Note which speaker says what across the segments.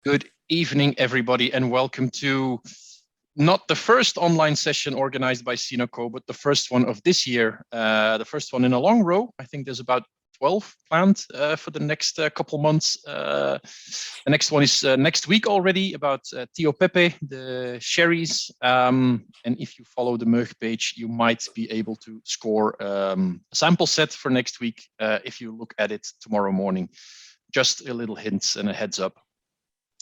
Speaker 1: Good evening, everybody, and welcome to not the first online session organized by Cinoco, but the first one of this year, the first one in a long row. I think there's about 12 planned for the next couple months. The next one is next week already about Tio Pepe, the sherries. And if you follow the Meug page, you might be able to score a sample set for next week if you look at it tomorrow morning. Just a little hint and a heads up.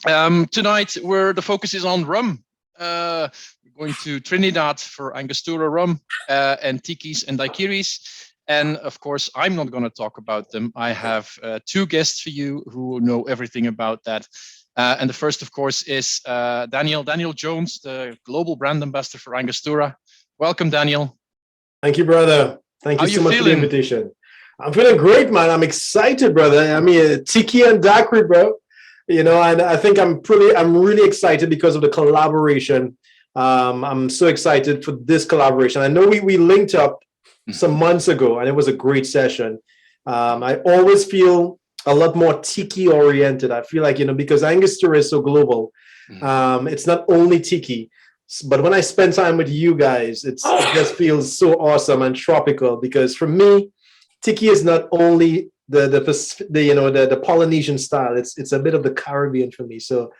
Speaker 1: Tonight, the focus is on rum. We're going to Trinidad for Angostura rum and tikis and daiquiris. And of course, I'm not going to talk about them. I have two guests for you who know everything about that. And the first, of course, is Daniyel Jones, the global brand ambassador for Angostura. Welcome, Daniyel.
Speaker 2: Thank you, brother. Thank you so much for the invitation. I'm feeling great, man. I'm excited, brother. I mean, tiki and daiquiri, bro. You know, and I think I'm really excited because of the collaboration. I'm so excited for this collaboration. I know we linked up some months ago, and it was a great session. I always feel a lot more tiki oriented. I feel like, because Angostura is so global, it's not only tiki, but when I spend time with you guys, it just feels so awesome and tropical. Because for me, tiki is not only the Polynesian style. It's a bit of the Caribbean for me. So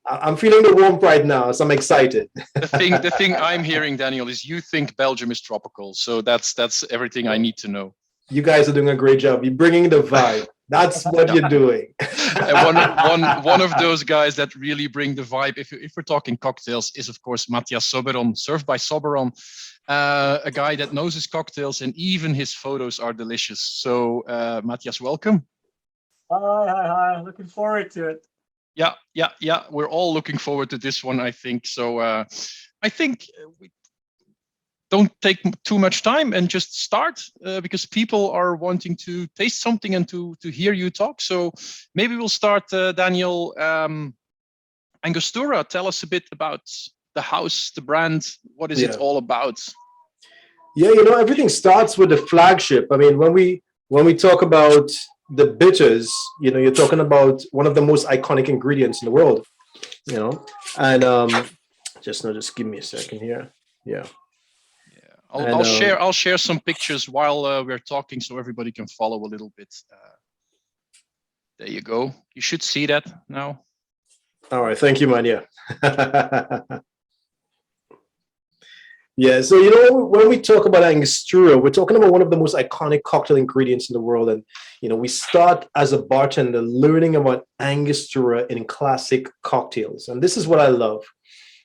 Speaker 2: I'm feeling the warmth right now. So I'm excited.
Speaker 1: The thing I'm hearing, Daniyel, is you think Belgium is tropical. So that's everything I need to know.
Speaker 2: You guys are doing a great job. You're bringing the vibe. That's what you're doing.
Speaker 1: one of those guys that really bring the vibe, if we're talking cocktails, is of course Matthias Soberon, served by Soberon. A guy that knows his cocktails, and even his photos are delicious. So, Matthias, welcome.
Speaker 3: Hi. Looking forward to it.
Speaker 1: Yeah. We're all looking forward to this one, I think. So, I think we don't take too much time and just start because people are wanting to taste something and to hear you talk. So, maybe we'll start, Daniyel. Angostura, tell us a bit about the house, the brand. What is it all about?
Speaker 2: Yeah, everything starts with the flagship. I mean, when we talk about the bitters, you're talking about one of the most iconic ingredients in the world. And just give me a second here. Yeah.
Speaker 1: I'll share some pictures while we're talking so everybody can follow a little bit. There you go. You should see that now.
Speaker 2: All right, thank you, man. Yeah, so when we talk about Angostura, we're talking about one of the most iconic cocktail ingredients in the world. And we start as a bartender learning about Angostura in classic cocktails. And this is what I love.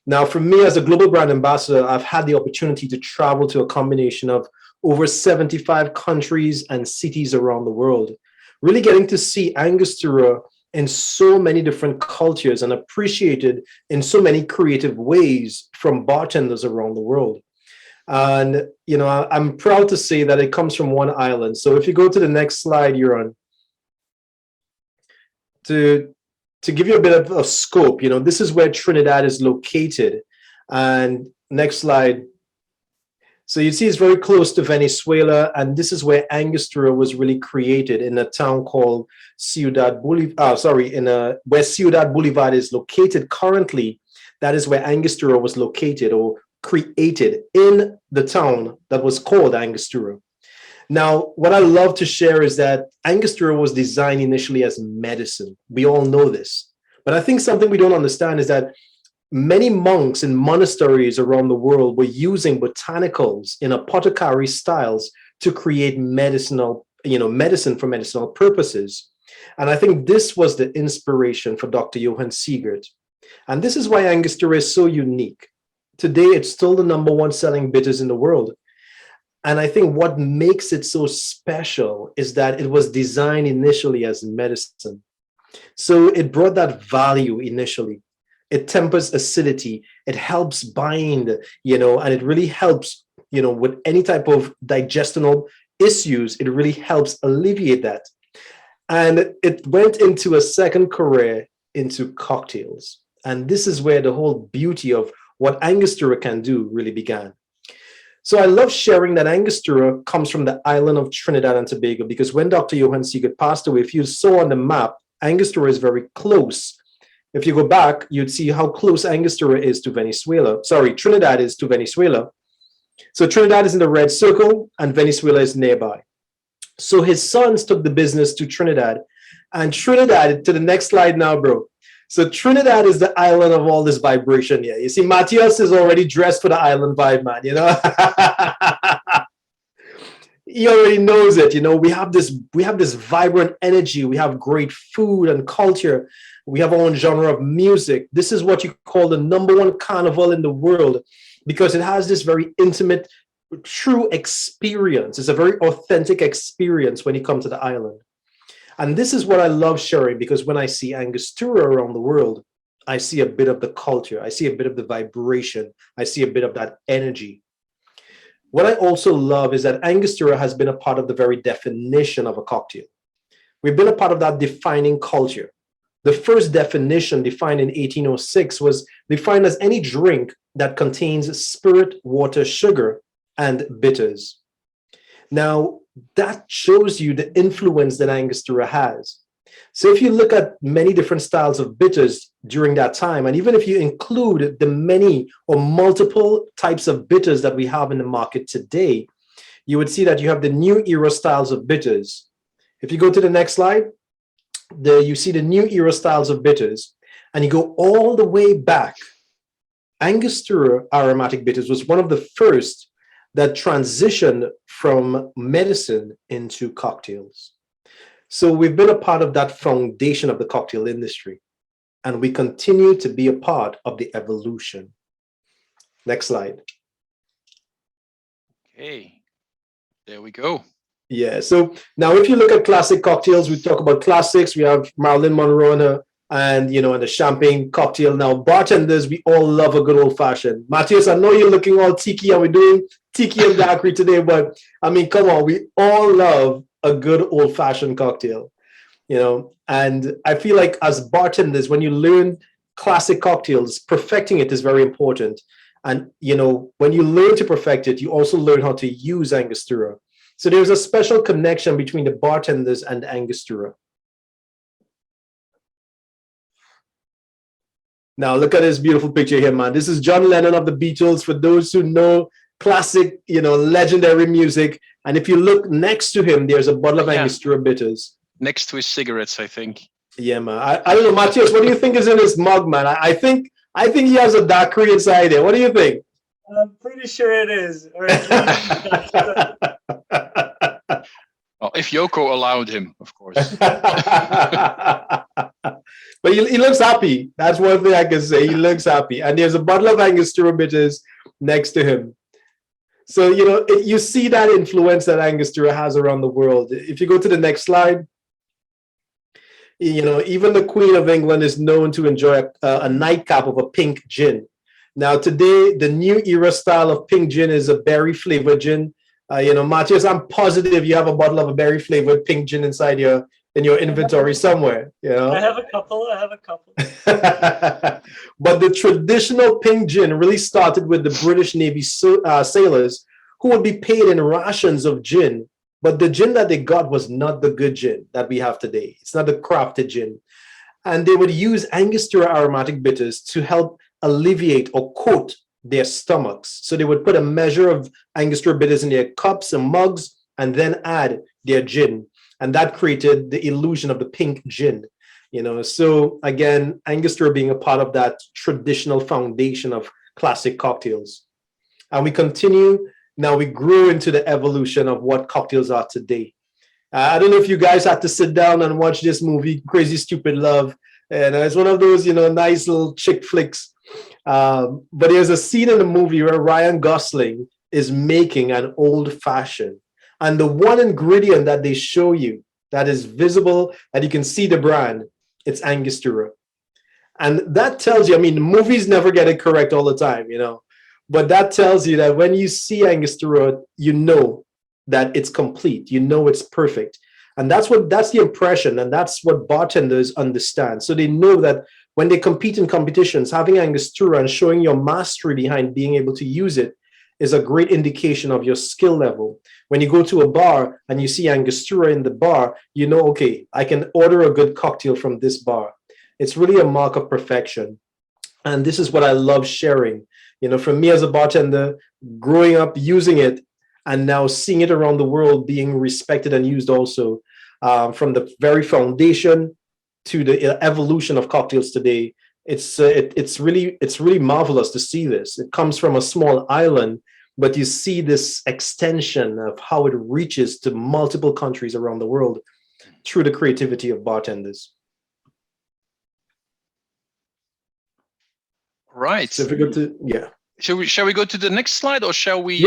Speaker 2: Now, for me as a global brand ambassador, I've had the opportunity to travel to a combination of over 75 countries and cities around the world, really getting to see Angostura in so many different cultures and appreciated in so many creative ways from bartenders around the world. And, I'm proud to say that it comes from one island. So if you go to the next slide you're on, to give you a bit of a scope, this is where Trinidad is located. And next slide. So you see it's very close to Venezuela, and this is where Angostura was really created in a town called where Ciudad Bolivar is located currently. That is where Angostura was located or created in the town that was called Angostura. Now, what I love to share is that Angostura was designed initially as medicine. We all know this. But I think something we don't understand is that many monks in monasteries around the world were using botanicals in apothecary styles to create medicine for medicinal purposes. And I think this was the inspiration for Dr. Johann Siegert. And this is why Angostura is so unique. Today, it's still the #1 selling bitters in the world. And I think what makes it so special is that it was designed initially as medicine. So it brought that value initially. It tempers acidity. It helps bind, and it really helps, with any type of digestional issues. It really helps alleviate that. And it went into a second career into cocktails. And this is where the whole beauty of what Angostura can do really began. So I love sharing that Angostura comes from the island of Trinidad and Tobago, because when Dr. Johann Siegert passed away, if you saw on the map, Angostura is very close if you go back, you'd see how close Angostura is to Venezuela. Sorry, Trinidad is to Venezuela. So Trinidad is in the red circle and Venezuela is nearby. So his sons took the business to Trinidad, and Trinidad, to the next slide now, bro. So Trinidad is the island of all this vibration here. You see, Matthias is already dressed for the island vibe, man, you know? He already knows it. You know, we have this vibrant energy. We have great food and culture. We have our own genre of music. This is what you call the #1 carnival in the world, because it has this very intimate, true experience. It's a very authentic experience when you come to the island. And this is what I love sharing, because when I see Angostura around the world, I see a bit of the culture. I see a bit of the vibration. I see a bit of that energy. What I also love is that Angostura has been a part of the very definition of a cocktail. We've been a part of that defining culture. The first definition, defined in 1806, was defined as any drink that contains spirit, water, sugar, and bitters. Now, that shows you the influence that Angostura has. So if you look at many different styles of bitters during that time, and even if you include the many or multiple types of bitters that we have in the market today, you would see that you have the new era styles of bitters. If you go to the next slide, you see the new era styles of bitters, and you go all the way back. Angostura aromatic bitters was one of the first that transitioned from medicine into cocktails. So we've been a part of that foundation of the cocktail industry, and we continue to be a part of the evolution. Next slide.
Speaker 1: Okay, there we go.
Speaker 2: Yeah, so now if you look at classic cocktails, we talk about classics. We have Marilyn Monroe and the champagne cocktail. Now, bartenders, we all love a good old fashioned. Matthias, I know you're looking all tiki, and we're doing tiki and daiquiri today, but I mean, come on, we all love a good old fashioned cocktail, and I feel like as bartenders, when you learn classic cocktails, perfecting it is very important. And, when you learn to perfect it, you also learn how to use Angostura. So there's a special connection between the bartenders and Angostura. Now, look at this beautiful picture here, man. This is John Lennon of the Beatles, for those who know classic, legendary music. And if you look next to him, there's a bottle of Angostura bitters.
Speaker 1: Next to his cigarettes, I think.
Speaker 2: Yeah, man. I don't know, Matthias, what do you think is in his mug, man? I think he has a daiquiri inside there. What do you think?
Speaker 3: I'm pretty sure it is.
Speaker 1: Well, if Yoko allowed him, of course.
Speaker 2: But he looks happy. That's one thing I can say. He looks happy. And there's a bottle of Angostura bitters next to him. So, you see that influence that Angostura has around the world. If you go to the next slide, even the Queen of England is known to enjoy a nightcap of a pink gin. Now, today, the new era style of pink gin is a berry-flavored gin. Matthias, I'm positive you have a bottle of a berry-flavored pink gin inside in your inventory somewhere.
Speaker 3: I have a couple.
Speaker 2: But the traditional pink gin really started with the British Navy sailors, who would be paid in rations of gin. But the gin that they got was not the good gin that we have today. It's not the crafted gin. And they would use Angostura aromatic bitters to help alleviate or coat their stomachs. So they would put a measure of Angostura bitters in their cups and mugs and then add their gin. And that created the illusion of the pink gin. So again, Angostura being a part of that traditional foundation of classic cocktails. And we continue, now we grew into the evolution of what cocktails are today. I don't know if you guys had to sit down and watch this movie, Crazy Stupid Love. And it's one of those, nice little chick flicks. But there's a scene in the movie where Ryan Gosling is making an old fashioned. And the one ingredient that they show you that is visible, and you can see the brand, it's Angostura. And that tells you, movies never get it correct all the time, but that tells you that when you see Angostura, you know that it's complete, it's perfect. And that's the impression, and that's what bartenders understand. So they know that when they compete in competitions, having Angostura and showing your mastery behind being able to use it is a great indication of your skill level. When you go to a bar and you see Angostura in the bar, okay, I can order a good cocktail from this bar. It's really a mark of perfection. And this is what I love sharing. For me as a bartender, growing up using it and now seeing it around the world being respected and used also, from the very foundation to the evolution of cocktails today. It's really marvelous to see this. It comes from a small island, but you see this extension of how it reaches to multiple countries around the world through the creativity of bartenders.
Speaker 1: Right.
Speaker 2: So if we go to, yeah.
Speaker 1: Shall we go to the next slide, or shall we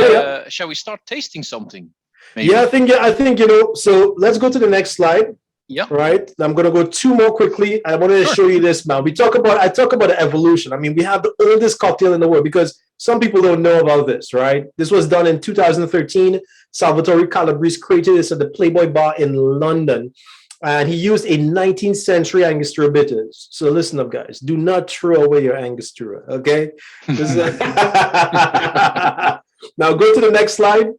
Speaker 1: shall we start tasting something? Maybe?
Speaker 2: Yeah, I think so let's go to the next slide.
Speaker 1: Yeah.
Speaker 2: Right. I'm going to go two more quickly. I wanted to show you this now. I talk about the evolution. I mean, we have the oldest cocktail in the world because some people don't know about this, right? This was done in 2013. Salvatore Calabrese created this at the Playboy Bar in London. And he used a 19th century Angostura Bitters. So listen up, guys. Do not throw away your Angostura, okay? Now go to the next slide.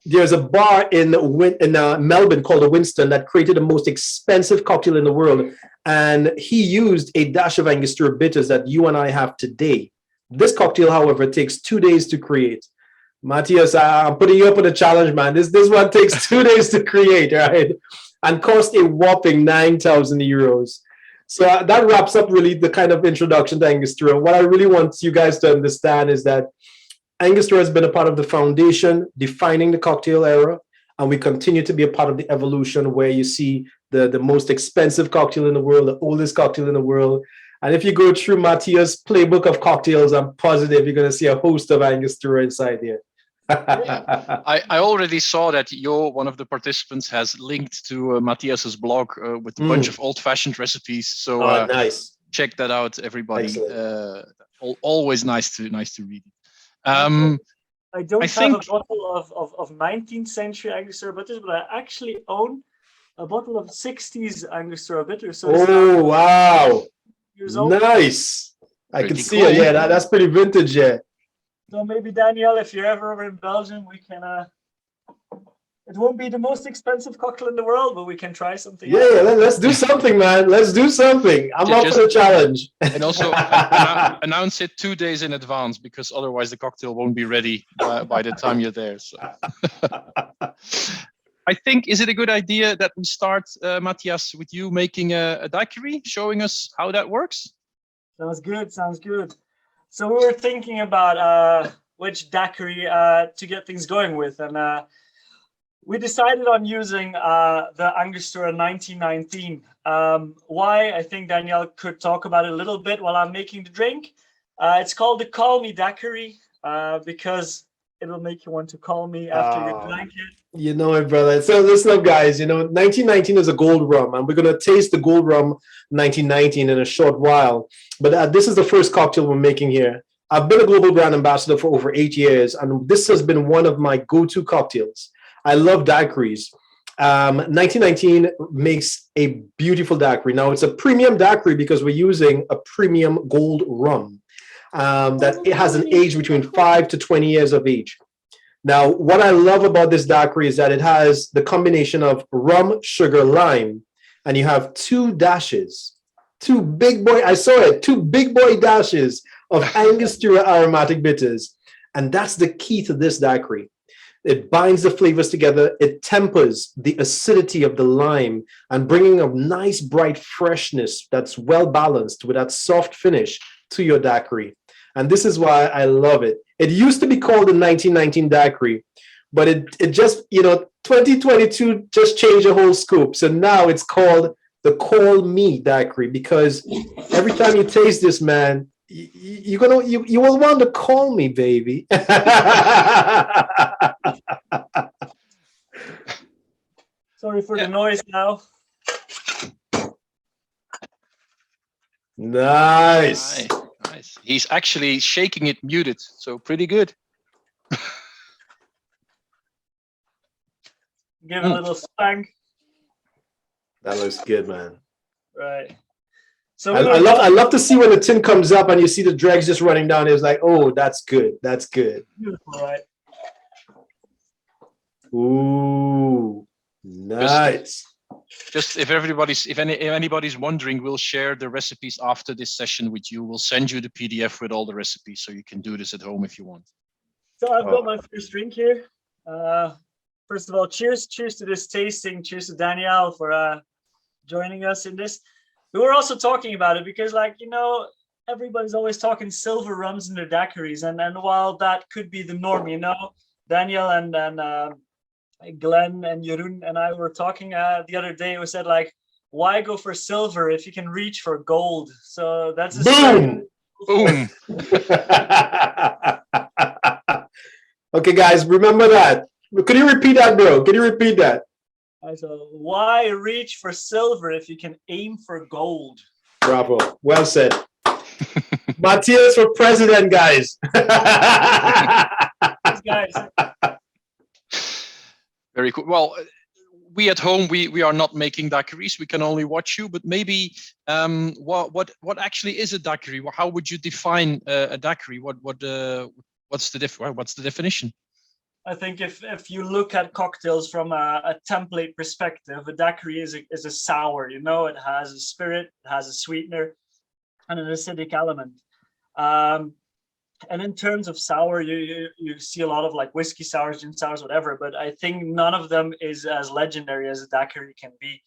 Speaker 2: There's a bar in Melbourne called the Winston that created the most expensive cocktail in the world. And he used a dash of Angostura Bitters that you and I have today. This cocktail, however, takes 2 days to create. Matthias, I'm putting you up on a challenge, man. This one takes 2 days to create, right? And cost a whopping 9,000 euros. So that wraps up really the kind of introduction to Angostura. What I really want you guys to understand is that Angostura has been a part of the foundation, defining the cocktail era, and we continue to be a part of the evolution where you see the most expensive cocktail in the world, the oldest cocktail in the world. And if you go through Matthias' playbook of cocktails, I'm positive you're going to see a host of Angostura inside here.
Speaker 1: I already saw that one of the participants has linked to Matthias's blog with a bunch of old-fashioned recipes. So
Speaker 2: nice.
Speaker 1: Check that out, everybody. Always nice to read it.
Speaker 3: I don't have a bottle of 19th century Angostura Bitters, but I actually own a bottle of 60s Angostura Bitters. So
Speaker 2: wow. Nice. I
Speaker 1: Pretty
Speaker 2: can see
Speaker 1: cool.
Speaker 2: it. Yeah, that's pretty vintage, yeah.
Speaker 3: So maybe, Daniyel, if you're ever over in Belgium, we can... it won't be the most expensive cocktail in the world, but we can try something.
Speaker 2: Yeah, let's do something, man. Let's do something. I'm up for the challenge.
Speaker 1: And also announce it 2 days in advance, because otherwise the cocktail won't be ready by the time you're there. So. I think, is it a good idea that we start, Matthias, with you making a daiquiri, showing us how that works?
Speaker 3: Sounds good. So we were thinking about which daiquiri to get things going with, and we decided on using the Angostura 1919. Why? I think Daniyel could talk about it a little bit while I'm making the drink. It's called the Call Me Daiquiri because it will make you want to call me after you drank it.
Speaker 2: You know it, brother. So listen up, guys. 1919 is a gold rum, and we're going to taste the gold rum 1919 in a short while. But this is the first cocktail we're making here. I've been a global brand ambassador for over 8 years, and this has been one of my go-to cocktails. I love daiquiris. 1919 makes a beautiful daiquiri. Now, it's a premium daiquiri because we're using a premium gold rum that it has an age between 5 to 20 years of age. Now, what I love about this daiquiri is that it has the combination of rum, sugar, lime, and you have two dashes, two big boy dashes of Angostura aromatic bitters. And that's the key to this daiquiri. It binds the flavors together. It tempers the acidity of the lime and bringing a nice bright freshness that's well balanced with that soft finish to your daiquiri. And this is why I love it. It used to be called the 1919 daiquiri, but it just, 2022 just changed the whole scope. So now it's called the Call Me Daiquiri, because every time you taste this, man, you will want to call me, baby.
Speaker 3: Sorry for the noise now.
Speaker 2: Nice.
Speaker 1: He's actually shaking it muted, so pretty good.
Speaker 3: Give it a little spank.
Speaker 2: That looks good, man.
Speaker 3: Right. So
Speaker 2: I love to see when the tin comes up and you see the dregs just running down. It's like, oh, that's good. That's good.
Speaker 3: Beautiful, right?
Speaker 2: Ooh, nice.
Speaker 1: Just if anybody's wondering, we'll share the recipes after this session with you. We'll send you the PDF with all the recipes, so you can do this at home if you want.
Speaker 3: So I've got my first drink here. First of all, cheers to this tasting. Cheers to Daniyel for joining us in this. We were also talking about it because, like, you know, everybody's always talking silver rums in their daiquiris, and while that could be the norm, you know, Daniyel and Glenn and Jeroen and I were talking the other day. We said, like, why go for silver if you can reach for gold? So that's a
Speaker 2: boom. Okay, guys, remember that. Could you repeat that, bro? Can you repeat that?
Speaker 3: So why reach for silver if you can aim for gold?
Speaker 2: Bravo. Well said. Matthias for president, guys.
Speaker 3: Thanks, guys.
Speaker 1: Very cool. Well, we at home, we are not making daiquiris. We can only watch you. But maybe what actually is a daiquiri? How would you define a daiquiri? What's the definition?
Speaker 3: I think if you look at cocktails from a template perspective, a daiquiri is a sour. You know, it has a spirit, it has a sweetener, and an acidic element. And in terms of sour, you see a lot of like whiskey sours, gin sours, whatever. But I think none of them is as legendary as a daiquiri can be.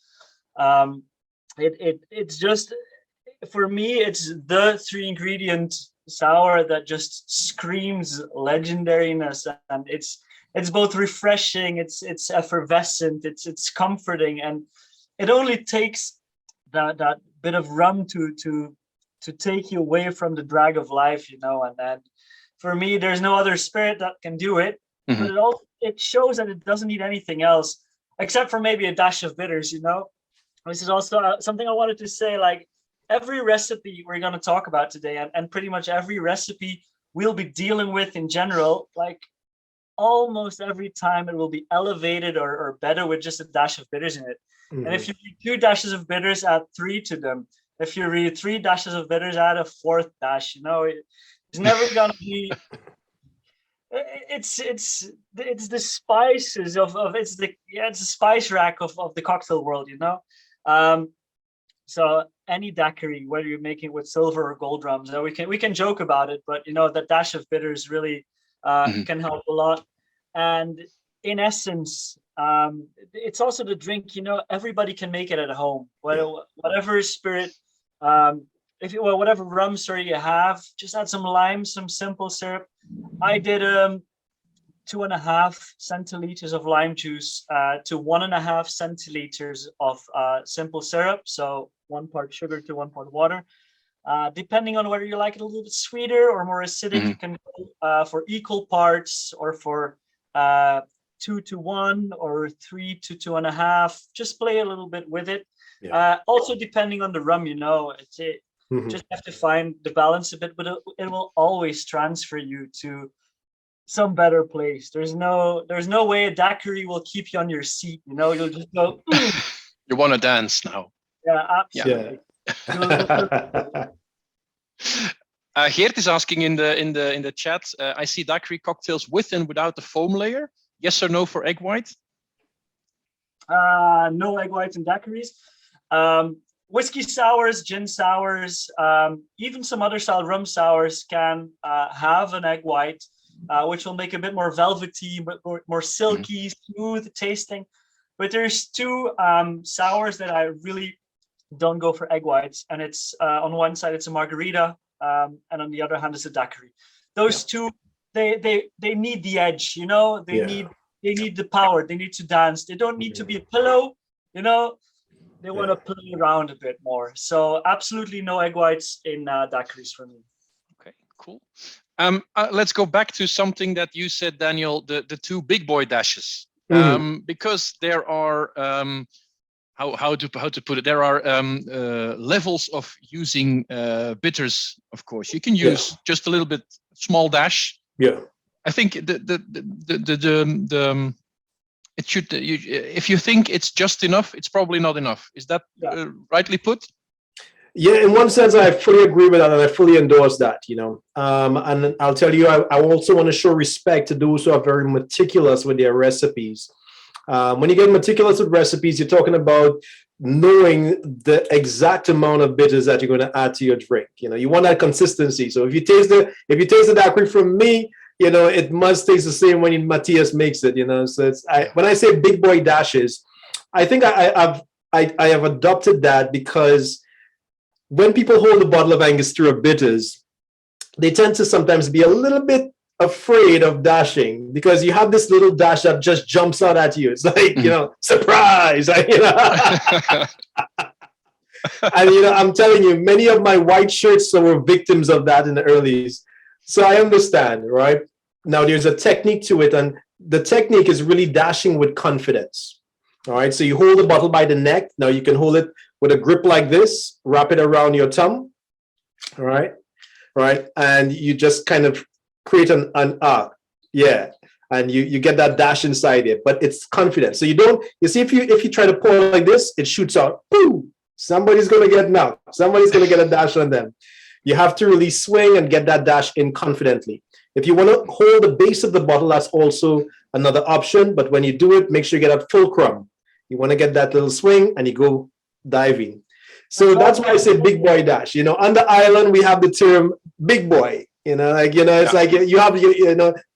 Speaker 3: It's just, for me, it's the 3-ingredient sour that just screams legendariness, and it's both refreshing, it's effervescent, it's comforting, and it only takes that bit of rum to take you away from the drag of life, you know. And then for me, there's no other spirit that can do it.
Speaker 1: Mm-hmm.
Speaker 3: But it shows that it doesn't need anything else except for maybe a dash of bitters, you know. This is also something I wanted to say, like, every recipe we're going to talk about today, and pretty much every recipe we'll be dealing with in general, like, almost every time it will be elevated or better with just a dash of bitters in it. Mm-hmm. And if you read 2 dashes of bitters, add 3 to them. If you read 3 dashes of bitters, add a 4th dash. You know, it's never gonna be. It's the spices of it's the spice rack of the cocktail world. You know, so any daiquiri, whether you're making it with silver or gold rums, we can joke about it, but you know, that dash of bitters really can help a lot. And in essence, it's also the drink, you know, everybody can make it at home, whatever spirit, whatever rum story you have, just add some lime, some simple syrup. I did 2.5 centiliters of lime juice to 1.5 centiliters of simple syrup, so 1 part sugar to 1 part water. Depending on whether you like it a little bit sweeter or more acidic, you can go for equal parts, or for 2 to 1 or 3 to 2.5. Just play a little bit with it. Yeah. Also, depending on the rum, you know, just have to find the balance a bit, but it will always transfer you to some better place. There's no way a daiquiri will keep you on your seat. You know, you'll just go.
Speaker 1: You want to dance now?
Speaker 3: Yeah, absolutely.
Speaker 1: Yeah. Geert is asking in the chat. I see daiquiri cocktails with and without the foam layer. Yes or no for egg white?
Speaker 3: No egg whites in daiquiris. Whiskey sours, gin sours, even some other style rum sours can have an egg white, which will make a bit more velvety, but more silky, smooth tasting. But there's 2 sours that I really don't go for egg whites, and it's on one side it's a margarita, and on the other hand it's a daiquiri. Those 2, they need the edge, you know. They need the power. They need to dance. They don't need to be a pillow, you know. They want to play around a bit more. So absolutely no egg whites in daiquiris for me.
Speaker 1: Okay, cool. Let's go back to something that you said, Daniyel, the 2 big boy dashes, because there are how to put it. There are levels of using bitters. Of course, you can use just a little bit small dash.
Speaker 2: Yeah,
Speaker 1: I think it should. If you think it's just enough, it's probably not enough. Is that rightly put?
Speaker 2: Yeah, in one sense, I fully agree with that, and I fully endorse that. You know, and I'll tell you, I also want to show respect to those who are very meticulous with their recipes. When you get meticulous with recipes, you're talking about knowing the exact amount of bitters that you're going to add to your drink. You want that consistency. So if you taste the daiquiri from me, it must taste the same when Matthias makes it. So when I say big boy dashes, I think I have adopted that because when people hold a bottle of Angostura Bitters, they tend to sometimes be a little bit afraid of dashing because you have this little dash that just jumps out at you. It's like, surprise. And, I'm telling you, many of my white shirts were victims of that in the earlys. So I understand, right? Now there's a technique to it, and the technique is really dashing with confidence. All right, so you hold the bottle by the neck. Now you can hold it with a grip like this, wrap it around your thumb. All right, and you just kind of create an arc. Yeah, and you get that dash inside it, but it's confident. So you see, if you try to pour like this, it shoots out. Boom! Somebody's gonna get knocked. Somebody's gonna get a dash on them. You have to really swing and get that dash in confidently. If you want to hold the base of the bottle, that's also another option. But when you do it, make sure you get a fulcrum. You want to get that little swing and you go diving. So that's why I say big boy dash. On the island, we have the term big boy. It's like you have,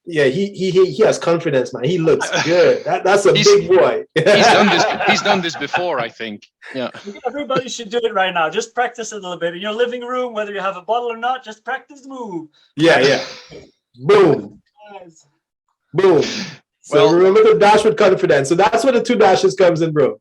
Speaker 2: yeah, he has confidence, man. He looks good. That's a big boy.
Speaker 1: He's done this before, I think. Yeah.
Speaker 3: Everybody should do it right now. Just practice a little bit in your living room, whether you have a bottle or not. Just practice the move.
Speaker 2: Yeah. Boom.
Speaker 3: Nice.
Speaker 2: Boom. So remember to dash with confidence. So that's where the two dashes comes in, bro.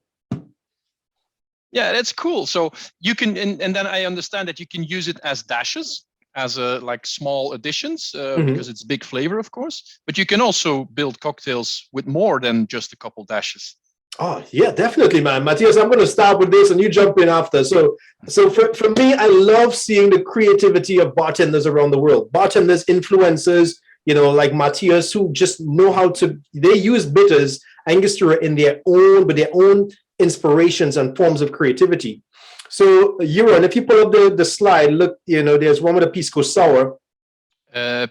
Speaker 1: Yeah, that's cool. So you can, and then I understand that you can use it as dashes, as like small additions, because it's big flavor, of course. But you can also build cocktails with more than just a couple dashes.
Speaker 2: Oh, yeah, definitely, man. Matthias, I'm going to start with this and you jump in after. So for me, I love seeing the creativity of bartenders around the world. Bartenders, influencers, like Matthias, who just know how to, they use bitters, Angostura with their own inspirations and forms of creativity. So, Euron, if you pull up the slide, look, there's one with a Pisco Sour.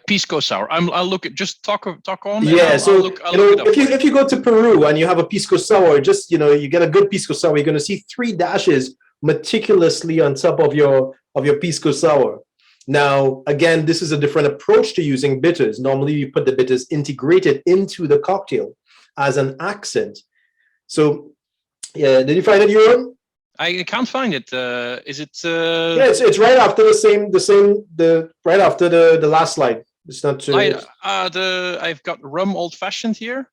Speaker 1: Pisco Sour. I'll look at, just talk on.
Speaker 2: Yeah,
Speaker 1: I'll look it up.
Speaker 2: If you go to Peru and you have a Pisco Sour, just, you get a good Pisco Sour, you're going to see 3 dashes meticulously on top of your Pisco Sour. Now, again, this is a different approach to using bitters. Normally, you put the bitters integrated into the cocktail as an accent. So, yeah, did you find it, Euron?
Speaker 1: I can't find it. Is it?
Speaker 2: Yeah, it's right after right after the last slide. It's not too.
Speaker 1: I've got rum old fashioned here.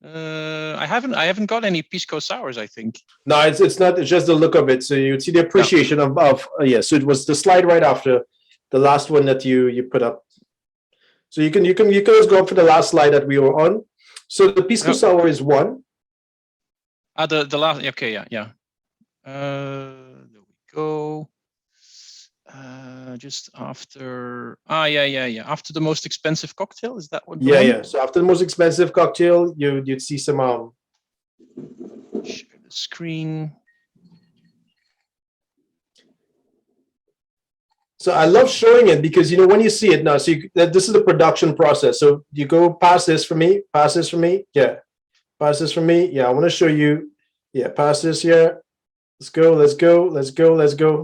Speaker 1: I haven't got any Pisco Sours, I think.
Speaker 2: No, it's not. It's just the look of it. So you see the appreciation of yeah. So it was the slide right after the last one that you put up. So you can just go up for the last slide that we were on. So the Pisco Sour is 1.
Speaker 1: The last. Okay, yeah. There we go. Just after. Yeah. After the most expensive cocktail, is that what?
Speaker 2: Yeah. So after the most expensive cocktail, you'd see some.
Speaker 1: Share the screen.
Speaker 2: So I love showing it because when you see it now, so this is the production process. So you go pass this for me, yeah, pass this for me, yeah. I want to show you, yeah, pass this here. Let's go.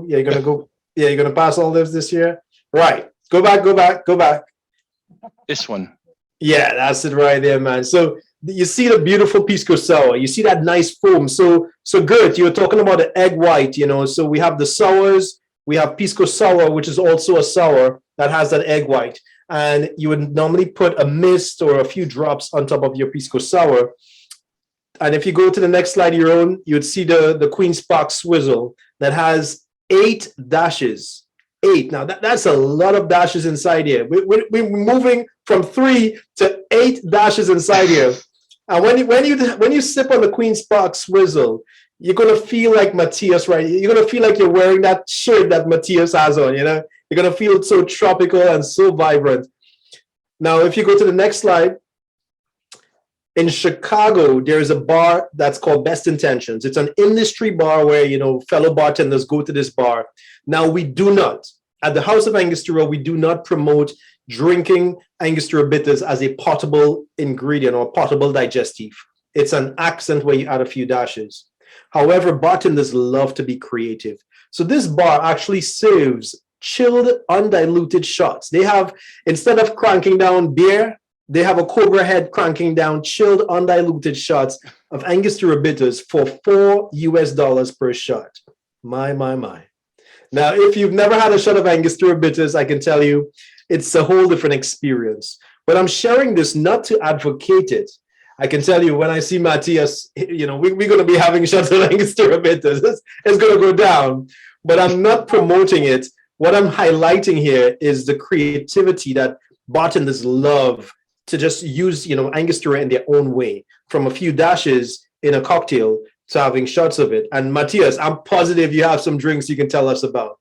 Speaker 2: Yeah, you're gonna go. Yeah, you're gonna pass all this here. Right. Go back.
Speaker 1: This one.
Speaker 2: Yeah, that's it right there, man. So you see the beautiful Pisco Sour. You see that nice foam. So good. You were talking about the egg white, So we have the sours. We have Pisco Sour, which is also a sour that has that egg white. And you would normally put a mist or a few drops on top of your Pisco Sour. And if you go to the next slide, you would see the Queen's Park Swizzle that has 8 dashes. 8. Now that's a lot of dashes inside here. We're moving from 3 to 8 dashes inside here. And when you sip on the Queen's Park Swizzle, you're gonna feel like Matthias, right? You're gonna feel like you're wearing that shirt that Matthias has on. You're gonna feel so tropical and so vibrant. Now, if you go to the next slide. In Chicago, there is a bar that's called Best Intentions. It's an industry bar where, fellow bartenders go to this bar. Now, we do not, at the House of Angostura, we do not promote drinking Angostura Bitters as a potable ingredient or potable digestive. It's an accent where you add a few dashes. However, bartenders love to be creative. So this bar actually serves chilled, undiluted shots. They have, instead of cranking down beer, they have a Cobra head cranking down chilled, undiluted shots of Angostura Bitters for $4 per shot. My. Now, if you've never had a shot of Angostura Bitters, I can tell you it's a whole different experience. But I'm sharing this not to advocate it. I can tell you when I see Matthias, we're going to be having shots of Angostura Bitters. It's going to go down. But I'm not promoting it. What I'm highlighting here is the creativity that bartenders love to just use, Angostura in their own way, from a few dashes in a cocktail to having shots of it. And Matthias, I'm positive you have some drinks you can tell us about.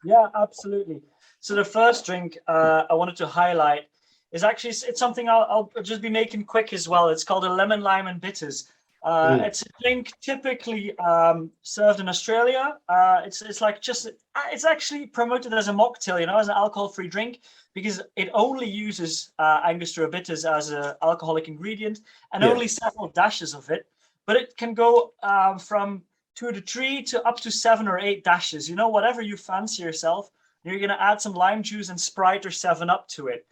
Speaker 3: Yeah, absolutely. So the first drink I wanted to highlight is actually, it's something I'll just be making quick as well. It's called a lemon, lime, and bitters. It's a drink typically served in Australia. It's actually promoted as a mocktail, as an alcohol-free drink, because it only uses Angostura bitters as an alcoholic ingredient and only several dashes of it. But it can go from 2 to 3 to up to 7 or 8 dashes. Whatever you fancy yourself. You're going to add some lime juice and Sprite or 7-Up to it.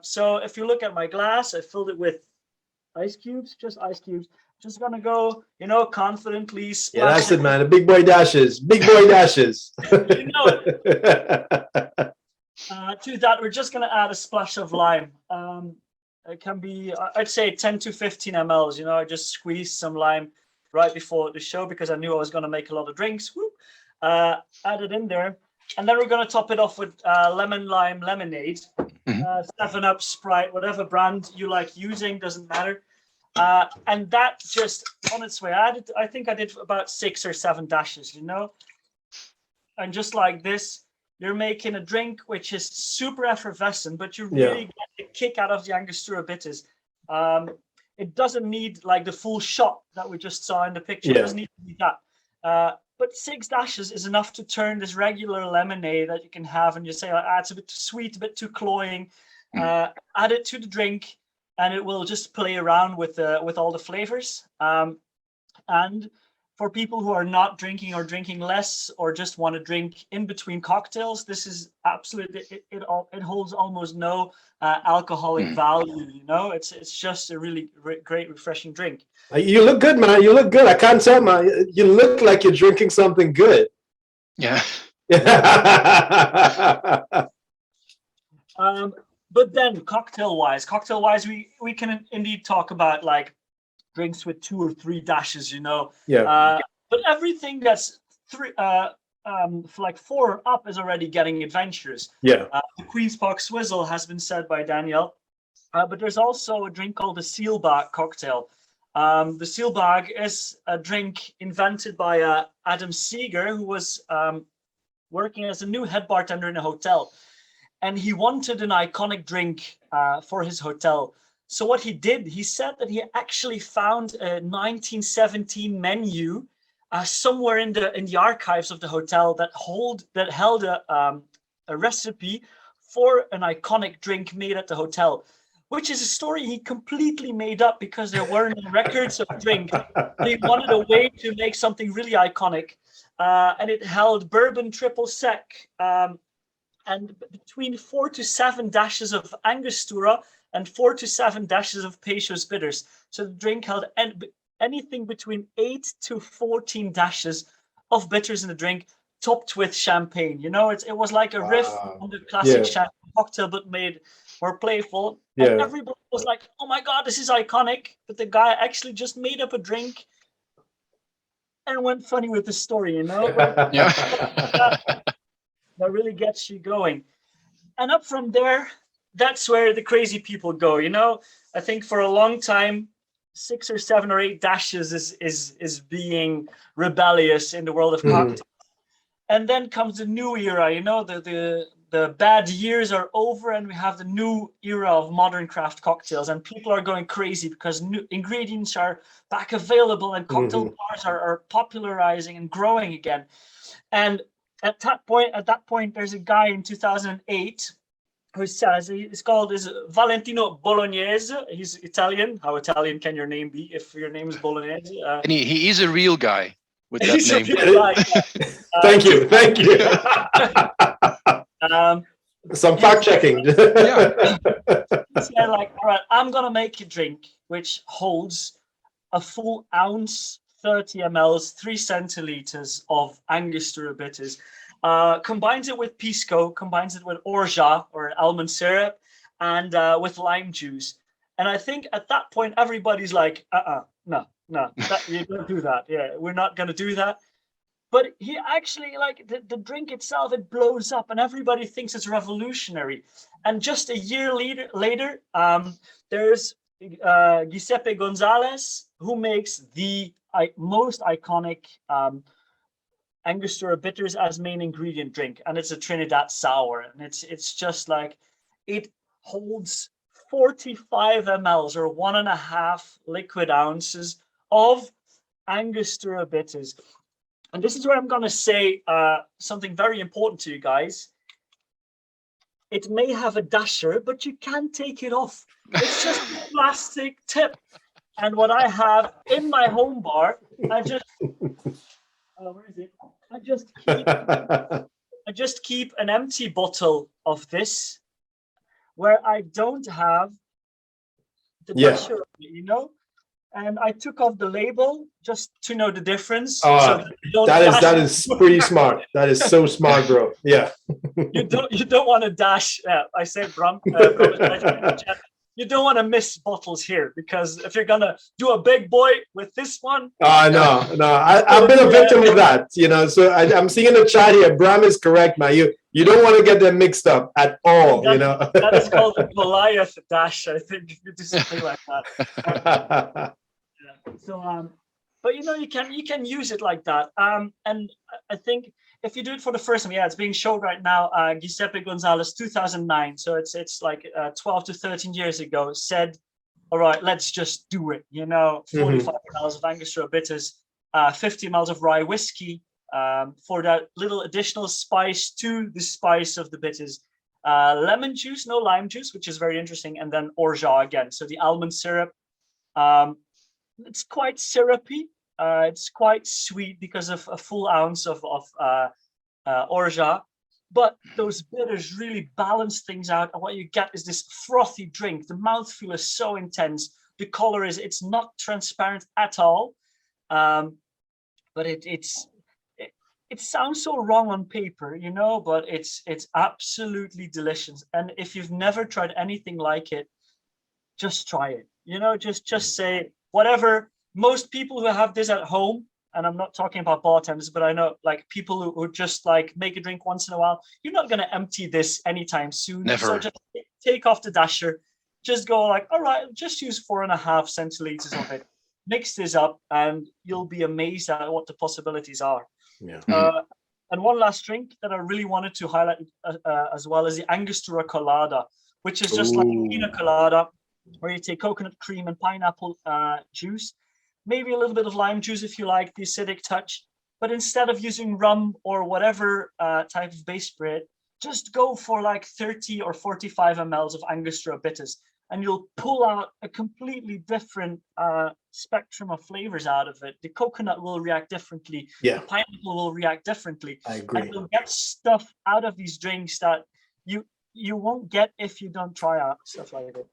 Speaker 3: So if you look at my glass, I filled it with ice cubes, just ice cubes. Just gonna go, confidently.
Speaker 2: Yeah, that's it, man. The big boy dashes. Big boy dashes.
Speaker 3: You know it. To that, we're just gonna add a splash of lime. It can be, I'd say, 10 to 15 mLs. I just squeezed some lime right before the show because I knew I was gonna make a lot of drinks. Add it in there, and then we're gonna top it off with lemon lime lemonade. 7-Up, Sprite, whatever brand you like using, doesn't matter. And that just on its way. I think I did about 6 or 7 dashes, and just like this, you're making a drink which is super effervescent, but you really get a kick out of the Angostura bitters. It doesn't need like the full shot that we just saw in the picture. It doesn't need to be that. But 6 dashes is enough to turn this regular lemonade that you can have, and you say, it's a bit too sweet, a bit too cloying. Add it to the drink, and it will just play around with all the flavors. And for people who are not drinking or drinking less or just want to drink in between cocktails, this is absolutely, it holds almost no alcoholic value. It's just a really great, refreshing drink.
Speaker 2: You look good, man. You look good. I can't tell, man. You look like you're drinking something good.
Speaker 1: Yeah.
Speaker 3: But then cocktail-wise, we can indeed talk about like drinks with 2 or 3 dashes, but everything that's 3, like 4 up is already getting adventurous. The Queen's Park Swizzle has been said by Daniyel, but there's also a drink called the Seal Bag cocktail. The Seal Bag is a drink invented by Adam Seeger, who was working as a new head bartender in a hotel. And he wanted an iconic drink for his hotel. So what he did, he said that he actually found a 1917 menu somewhere in the archives of the hotel that held a recipe for an iconic drink made at the hotel, which is a story he completely made up because there weren't records of drink. But he wanted a way to make something really iconic, and it held bourbon triple sec. And between 4 to 7 dashes of Angostura and 4 to 7 dashes of Pisco Bitters. So the drink held anything between 8 to 14 dashes of bitters in the drink, topped with champagne. It was like a riff on the classic champagne cocktail, but made more playful. And everybody was like, "Oh my God, this is iconic!" But the guy actually just made up a drink and went funny with the story. That really gets you going. And up from there, that's where the crazy people go. I think for a long time, 6 or 7 or 8 dashes is being rebellious in the world of cocktails. And then comes the new era. The bad years are over, and we have the new era of modern craft cocktails, and people are going crazy because new ingredients are back available, and cocktail bars are popularizing and growing again. And at that point, there's a guy in 2008 who says it's called is Valentino Bolognese. He's Italian. How Italian can your name be if your name is Bolognese?
Speaker 1: And he is a real guy with that
Speaker 3: He's a
Speaker 1: name.
Speaker 3: real guy,
Speaker 2: Thank you. Some fact checking.
Speaker 1: Yeah.
Speaker 3: He's like, all right, I'm gonna make a drink which holds a full ounce, 30 mLs, 3 centiliters of Angostura bitters. Combines it with Pisco, combines it with orgeat or almond syrup, and with lime juice. And I think at that point everybody's like, no, you don't do that. Yeah, we're not gonna do that. But he actually, like, the drink itself, it blows up and everybody thinks it's revolutionary. And just a year later, there's Giuseppe Gonzalez, who makes the most iconic Angostura bitters as main ingredient drink. And it's a Trinidad sour. And it's just like, it holds 45 mLs or 1.5 liquid ounces of Angostura bitters. And this is where I'm going to say something very important to you guys. It may have a dasher, but you can't take it off. It's just a plastic tip. And what I have in my home bar, where is it? I just keep an empty bottle of this where I don't have the dasher, you know? And I took off the label just to know the difference. So
Speaker 2: that is pretty smart. That is so smart, bro. Yeah.
Speaker 3: You don't want to dash. I said, Brum. You don't want to miss bottles here, because if you're gonna do a big boy with this one.
Speaker 2: No. I've been a victim of that. You know, so I'm seeing in the chat here. Bram is correct, man. You don't want to get them mixed up at all. You know.
Speaker 3: That is called a Goliath dash, I think. If you do something like that. So, but you know, you can use it like that. And I think if you do it for the first time, it's being shown right now. Giuseppe Gonzalez, 2009. So it's like 12 to 13 years ago. Said, all right, let's just do it. You know, 45 mLs of Angostura bitters, 50 mLs of rye whiskey, for that little additional spice to the spice of the bitters. Lemon juice, no lime juice, which is very interesting, and then orgeat again. So the almond syrup. It's quite syrupy. It's quite sweet because of a full ounce of orgeat. But those bitters really balance things out. And what you get is this frothy drink. The mouthfeel is so intense. The color it's not transparent at all. But it sounds so wrong on paper, you know, but it's absolutely delicious. And if you've never tried anything like it, just try it. You know, just say, whatever. Most people who have this at home, and I'm not talking about bartenders, but I know like people who just like make a drink once in a while, you're not going to empty this anytime soon.
Speaker 1: Never.
Speaker 3: So just take off the dasher, just go like, all right, just use 4.5 centiliters of it, mix this up, and you'll be amazed at what the possibilities are.
Speaker 2: Yeah.
Speaker 3: And one last drink that I really wanted to highlight as well is the Angostura Colada, which is just like a pina colada, where you take coconut cream and pineapple juice, maybe a little bit of lime juice if you like the acidic touch. But instead of using rum or whatever type of base spirit, just go for like 30 or 45 mLs of Angostura bitters, and you'll pull out a completely different spectrum of flavors out of it. The coconut will react differently.
Speaker 2: Yeah.
Speaker 3: The pineapple will react differently.
Speaker 2: I agree.
Speaker 3: And you'll get stuff out of these drinks that you won't get if you don't try out stuff like it.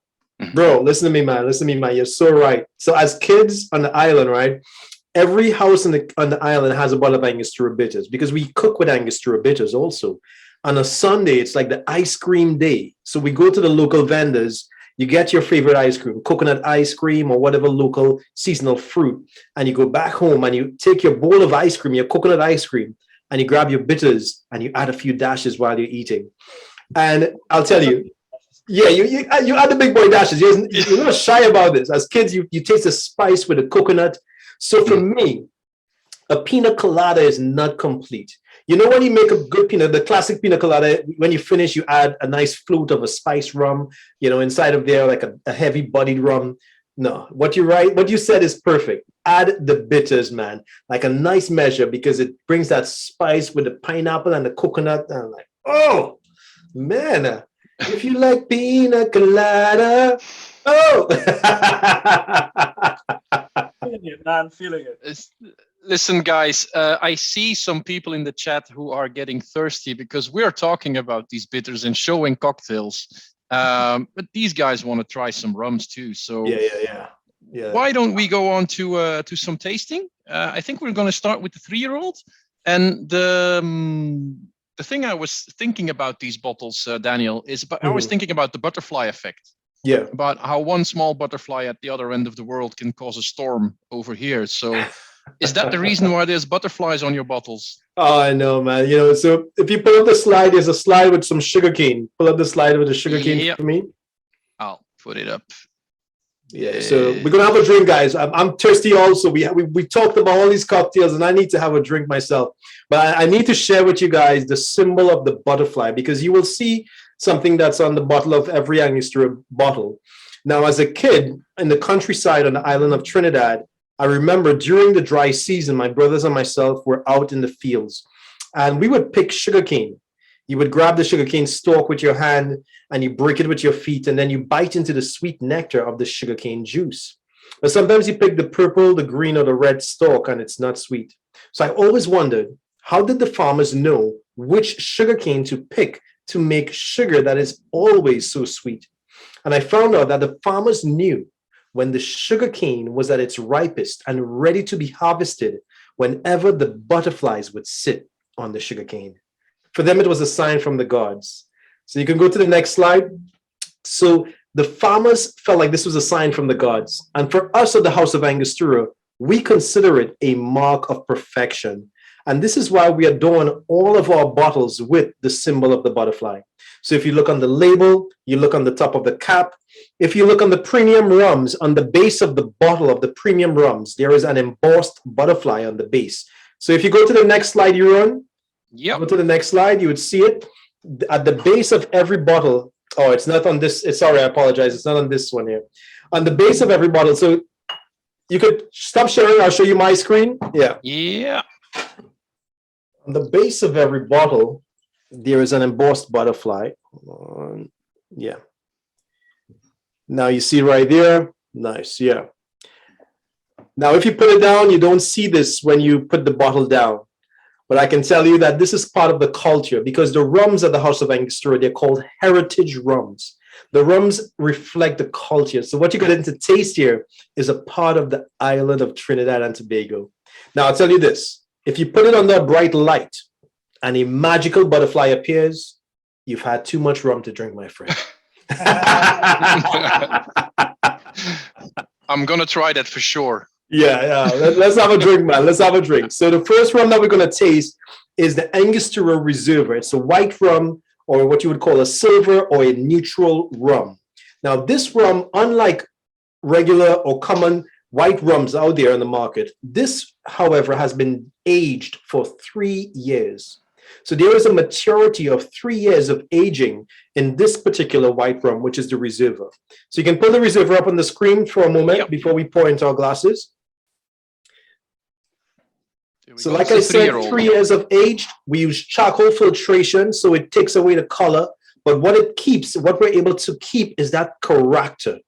Speaker 2: Bro, listen to me, man. You're so right. So as kids on the island, right? Every house on the island has a bottle of Angostura bitters, because we cook with Angostura bitters also. On a Sunday, it's like the ice cream day. So we go to the local vendors. You get your favorite ice cream, coconut ice cream or whatever local seasonal fruit. And you go back home and you take your bowl of ice cream, your coconut ice cream, and you grab your bitters and you add a few dashes while you're eating. And I'll tell you, yeah, you add the big boy dashes. You're not shy about this. As kids, you taste the spice with the coconut. So for me, a pina colada is not complete. You know, when you make a good the classic pina colada, when you finish, you add a nice flute of a spiced rum, you know, inside of there, like a heavy bodied rum. No, what you said is perfect. Add the bitters, man, like a nice measure, because it brings that spice with the pineapple and the coconut. And I'm like, oh, man. If you like pina colada, oh.
Speaker 3: Feeling it, man, feeling it.
Speaker 1: Listen, guys, I see some people in the chat who are getting thirsty because we're talking about these bitters and showing cocktails. But these guys want to try some rums too. So
Speaker 2: Yeah.
Speaker 1: why don't we go on to some tasting? I think we're going to start with the 3-year-old. And the thing I was thinking about these bottles, Daniyel, is I was thinking about the butterfly effect.
Speaker 2: Yeah.
Speaker 1: About how one small butterfly at the other end of the world can cause a storm over here. So is that the reason why there's butterflies on your bottles?
Speaker 2: Oh, I know, man. You know, so if you pull up the slide, there's a slide with some sugarcane. Pull up the slide with the sugarcane for me.
Speaker 1: I'll put it up.
Speaker 2: Yeah, so we're gonna have a drink, guys. I'm thirsty also. We talked about all these cocktails, and I need to have a drink myself. But I need to share with you guys the symbol of the butterfly, because you will see something that's on the bottle of every Angostura bottle. Now, as a kid in the countryside on the island of Trinidad, I remember during the dry season, my brothers and myself were out in the fields, and we would pick sugarcane. You would grab the sugarcane stalk with your hand and you break it with your feet, and then you bite into the sweet nectar of the sugarcane juice. But sometimes you pick the purple, the green, or the red stalk, and it's not sweet. So I always wondered, how did the farmers know which sugarcane to pick to make sugar that is always so sweet? And I found out that the farmers knew when the sugarcane was at its ripest and ready to be harvested whenever the butterflies would sit on the sugarcane. For them, it was a sign from the gods. So you can go to the next slide. So the farmers felt like this was a sign from the gods. And for us at the House of Angostura, we consider it a mark of perfection. And this is why we adorn all of our bottles with the symbol of the butterfly. So if you look on the label, you look on the top of the cap. If you look on the premium rums, on the base of the bottle of the premium rums, there is an embossed butterfly on the base. So if you go to the next slide, Euron, go to the next slide, you would see it at the base of every bottle. Oh, it's not on this. Sorry, I apologize. It's not on this one here. On the base of every bottle. So you could stop sharing. I'll show you my screen. Yeah. On the base of every bottle, there is an embossed butterfly. Yeah. Now you see right there. Nice. Yeah. Now, if you put it down, you don't see this when you put the bottle down. But I can tell you that this is part of the culture, because the rums at the House of Angostura, they're called heritage rums. The rums reflect the culture. So what you're going to taste here is a part of the island of Trinidad and Tobago. Now, I'll tell you this. If you put it under a bright light and a magical butterfly appears, you've had too much rum to drink, my friend.
Speaker 1: I'm going to try that for sure.
Speaker 2: Yeah. Let's have a drink, man. Let's have a drink. So the first rum that we're going to taste is the Angostura Reserva. It's a white rum, or what you would call a silver or a neutral rum. Now, this rum, unlike regular or common white rums out there in the market, this, however, has been aged for 3 years. So there is a maturity of 3 years of aging in this particular white rum, which is the Reserva. So you can pull the Reserva up on the screen for a moment before we pour into our glasses. So like I said, 3 years of age. We use charcoal filtration, so it takes away the color. But what it keeps, what we're able to keep, is that character,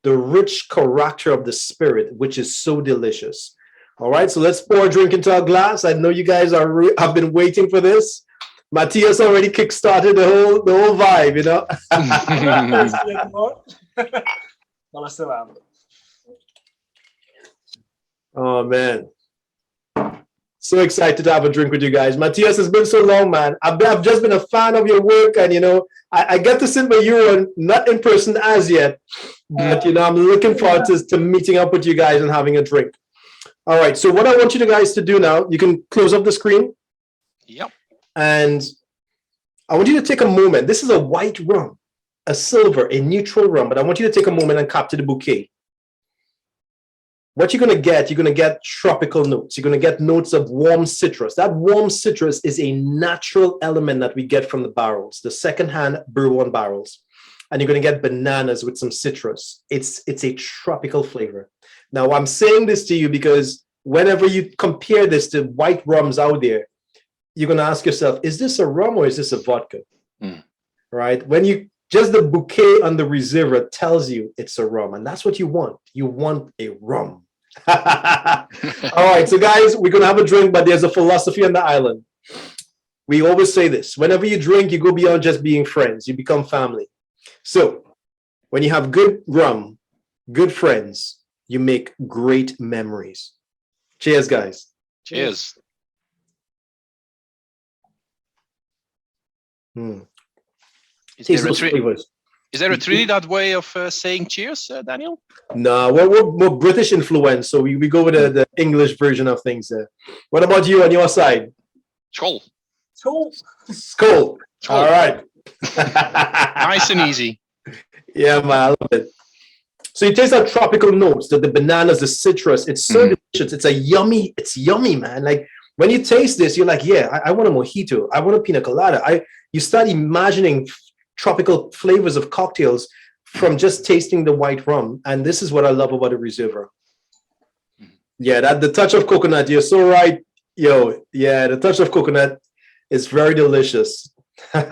Speaker 2: the rich character of the spirit, which is so delicious. All right, so let's pour a drink into our glass. I know you guys have been waiting for this. Matthias already kickstarted the whole vibe, you know. Oh man, so excited to have a drink with you guys. Matthias, it's been so long, man. I've just been a fan of your work, and you know, I get to sit with you, not in person as yet, but you know, I'm looking forward to meeting up with you guys and having a drink. All right, so what I want you guys to do now, you can close up the screen.
Speaker 1: Yep.
Speaker 2: And I want you to take a moment. This is a white rum, a silver, a neutral rum, but I want you to take a moment and capture the bouquet. What you're going to get tropical notes. You're going to get notes of warm citrus. That warm citrus is a natural element that we get from the barrels, the secondhand bourbon barrels. And you're going to get bananas with some citrus. It's a tropical flavor. Now, I'm saying this to you because whenever you compare this to white rums out there, you're going to ask yourself, is this a rum or is this a vodka? Right? When you Just the bouquet on the Reserva tells you it's a rum, and that's what you want. You want a rum. All right, so guys, we're gonna have a drink, but there's a philosophy on the island. We always say this: whenever you drink, you go beyond just being friends; you become family. So, when you have good rum, good friends, you make great memories. Cheers, guys.
Speaker 1: Cheers. Is there a Trinidad way of saying cheers, Daniel?
Speaker 2: No, we're British influenced, so we go with the English version of things. What about you on your side?
Speaker 1: Skål.
Speaker 3: Skål.
Speaker 2: Skål. All right.
Speaker 1: Nice and easy.
Speaker 2: Yeah, man, I love it. So you taste that tropical notes, the bananas, the citrus. It's so delicious. It's yummy, man. Like when you taste this, you're like, yeah, I want a mojito. I want a pina colada. You start imagining tropical flavors of cocktails from just tasting the white rum. And this is what I love about the Reserva. Yeah, the touch of coconut, you're so right. Yo, yeah, the touch of coconut is very delicious. All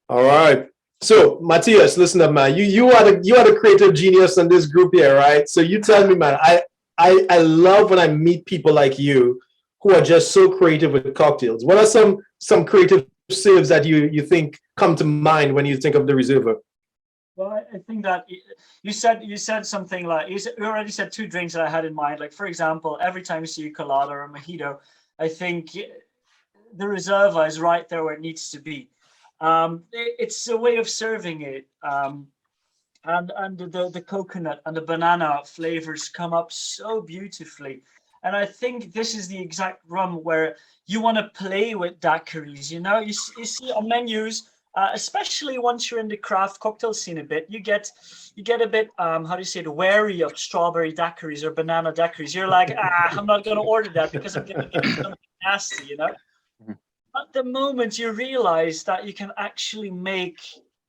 Speaker 2: right. So Matthias, listen up, man. You are the creative genius in this group here, right? So you tell me, man. I love when I meet people like you who are just so creative with cocktails. What are some creative sieves that you think come to mind when you think of the Reserva?
Speaker 3: Well, I think that you said something like you already said two drinks that I had in mind. Like, for example, every time you see a colada or a mojito, I think the Reserva is right there where it needs to be. It's a way of serving it, and the coconut and the banana flavors come up so beautifully. And I think this is the exact rum where you want to play with daiquiris. You know, you see on menus, especially once you're in the craft cocktail scene a bit, you get a bit how do you say it, wary of strawberry daiquiris or banana daiquiris. You're like, I'm not going to order that because I'm going to get something nasty, you know. At the moment you realize that you can actually make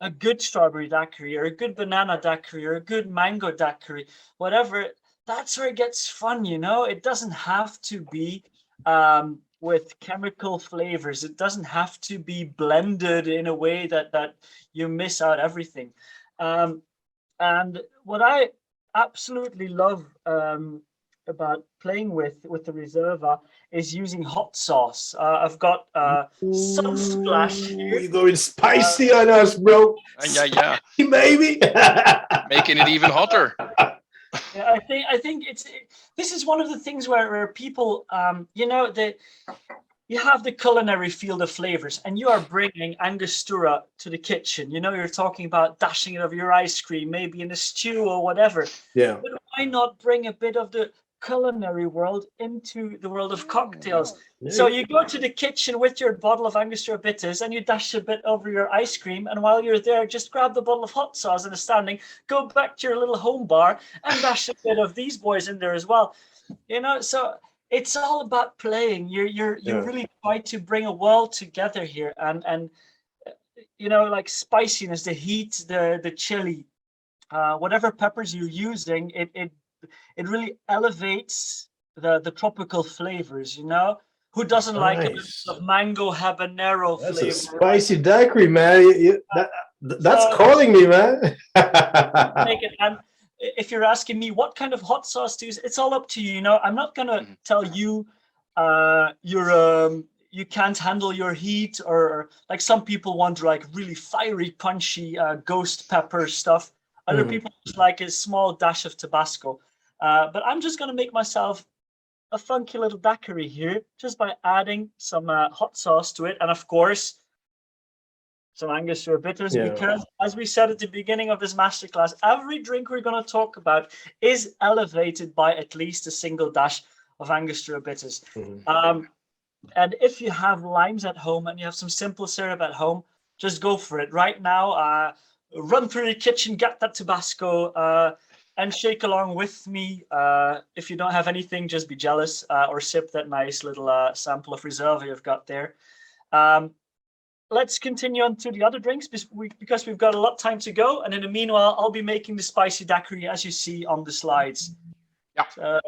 Speaker 3: a good strawberry daiquiri or a good banana daiquiri or a good mango daiquiri, whatever, that's where it gets fun, you know. It doesn't have to be with chemical flavors. It doesn't have to be blended in a way that you miss out everything. And what I absolutely love about playing with the Reserva is using hot sauce. I've got some splash here.
Speaker 2: You're going spicy on us, bro.
Speaker 1: Yeah.
Speaker 2: Maybe.
Speaker 1: Making it even hotter.
Speaker 3: Yeah, I think this is one of the things where people, you know, you have the culinary field of flavors, and you are bringing Angostura to the kitchen. You know, you're talking about dashing it over your ice cream, maybe in a stew or whatever.
Speaker 2: Yeah.
Speaker 3: But why not bring a bit of the culinary world into the world of cocktails? So you go to the kitchen with your bottle of Angostura Bitters and you dash a bit over your ice cream, and while you're there, just grab the bottle of hot sauce and a standing, go back to your little home bar and dash a bit of these boys in there as well. You know, so it's all about playing. You really try to bring a world together here, and you know, like spiciness, the heat, the chili, whatever peppers you're using, it really elevates the tropical flavors, you know. Who doesn't like a bit of mango habanero
Speaker 2: That's
Speaker 3: flavor?
Speaker 2: a spicy daiquiri, man. That's calling me, man.
Speaker 3: Make it. And if you're asking me what kind of hot sauce to use, it's all up to you. You know, I'm not gonna tell you you can't handle your heat, or like some people want like really fiery, punchy ghost pepper stuff. Other people just like a small dash of Tabasco. But I'm just going to make myself a funky little daiquiri here just by adding some hot sauce to it. And of course, some Angostura Bitters, because as we said at the beginning of this masterclass, every drink we're going to talk about is elevated by at least a single dash of Angostura Bitters. And if you have limes at home and you have some simple syrup at home, just go for it. Right now, run through the kitchen, get that Tabasco, and shake along with me. If you don't have anything, just be jealous or sip that nice little sample of Reserva you've got there. Let's continue on to the other drinks because we've got a lot of time to go. And in the meanwhile, I'll be making the spicy daiquiri as you see on the slides.
Speaker 1: Yeah.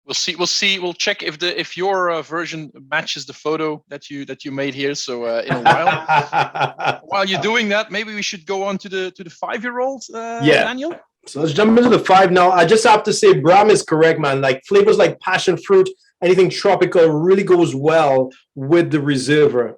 Speaker 1: We'll see. We'll see. We'll check if your version matches the photo that you made here. So in a while you're doing that, maybe we should go on to the 5-year-old. Daniyel.
Speaker 2: So let's jump into the 5 now. I just have to say, Bram is correct, man. Like flavors like passion fruit, anything tropical really goes well with the Reserva.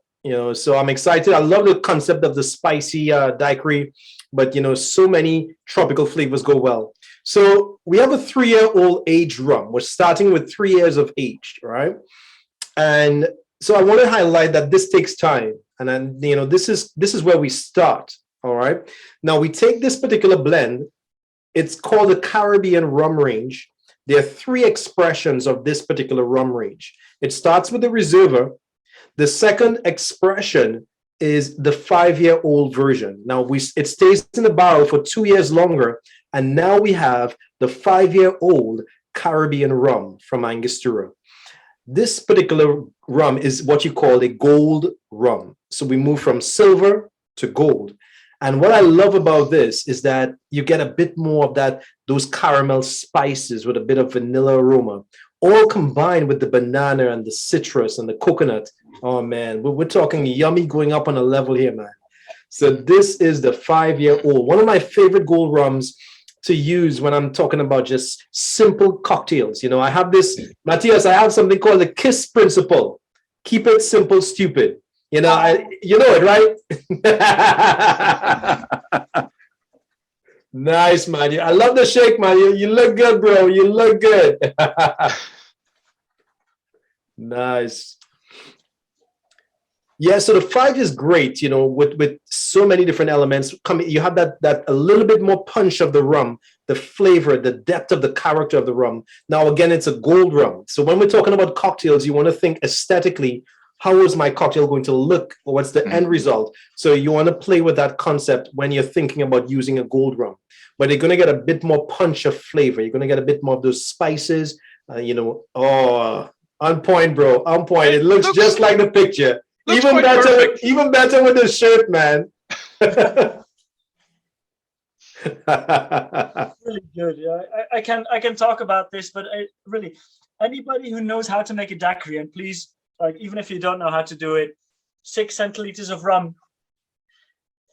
Speaker 2: So I'm excited. I love the concept of the spicy daiquiri, but so many tropical flavors go well. So we have a 3-year-old aged rum. We're starting with 3 years of age, right? And so I want to highlight that this takes time, and then this is where we start. All right. Now we take this particular blend. It's called the Caribbean rum range. There are 3 expressions of this particular rum range. It starts with the Reserva. The second expression is the 5-year-old version. Now it stays in the barrel for 2 years longer. And now we have the 5-year-old Caribbean rum from Angostura. This particular rum is what you call a gold rum. So we move from silver to gold. And what I love about this is that you get a bit more of those caramel spices with a bit of vanilla aroma, all combined with the banana and the citrus and the coconut. Oh man, we're talking yummy going up on a level here, man. So this is the 5-year-old, one of my favorite gold rums to use when I'm talking about just simple cocktails. I have this, Matthias, I have something called the KISS principle. Keep it simple, stupid. You know it, right? Nice, man. I love the shake, man. You look good, bro. You look good. Nice. Yeah, so the 5 is great, with so many different elements. You have that a little bit more punch of the rum, the flavor, the depth of the character of the rum. Now, again, it's a gold rum. So when we're talking about cocktails, you want to think aesthetically, how is my cocktail going to look? Or what's the end result? So you want to play with that concept when you're thinking about using a gold rum. But you're going to get a bit more punch of flavor. You're going to get a bit more of those spices. On point, bro. On point. It looks just like the picture. Even better with the shirt, man.
Speaker 3: Really good. Yeah, I can talk about this, but really, anybody who knows how to make a daiquiri, and please, even if you don't know how to do it, 6 centiliters of rum,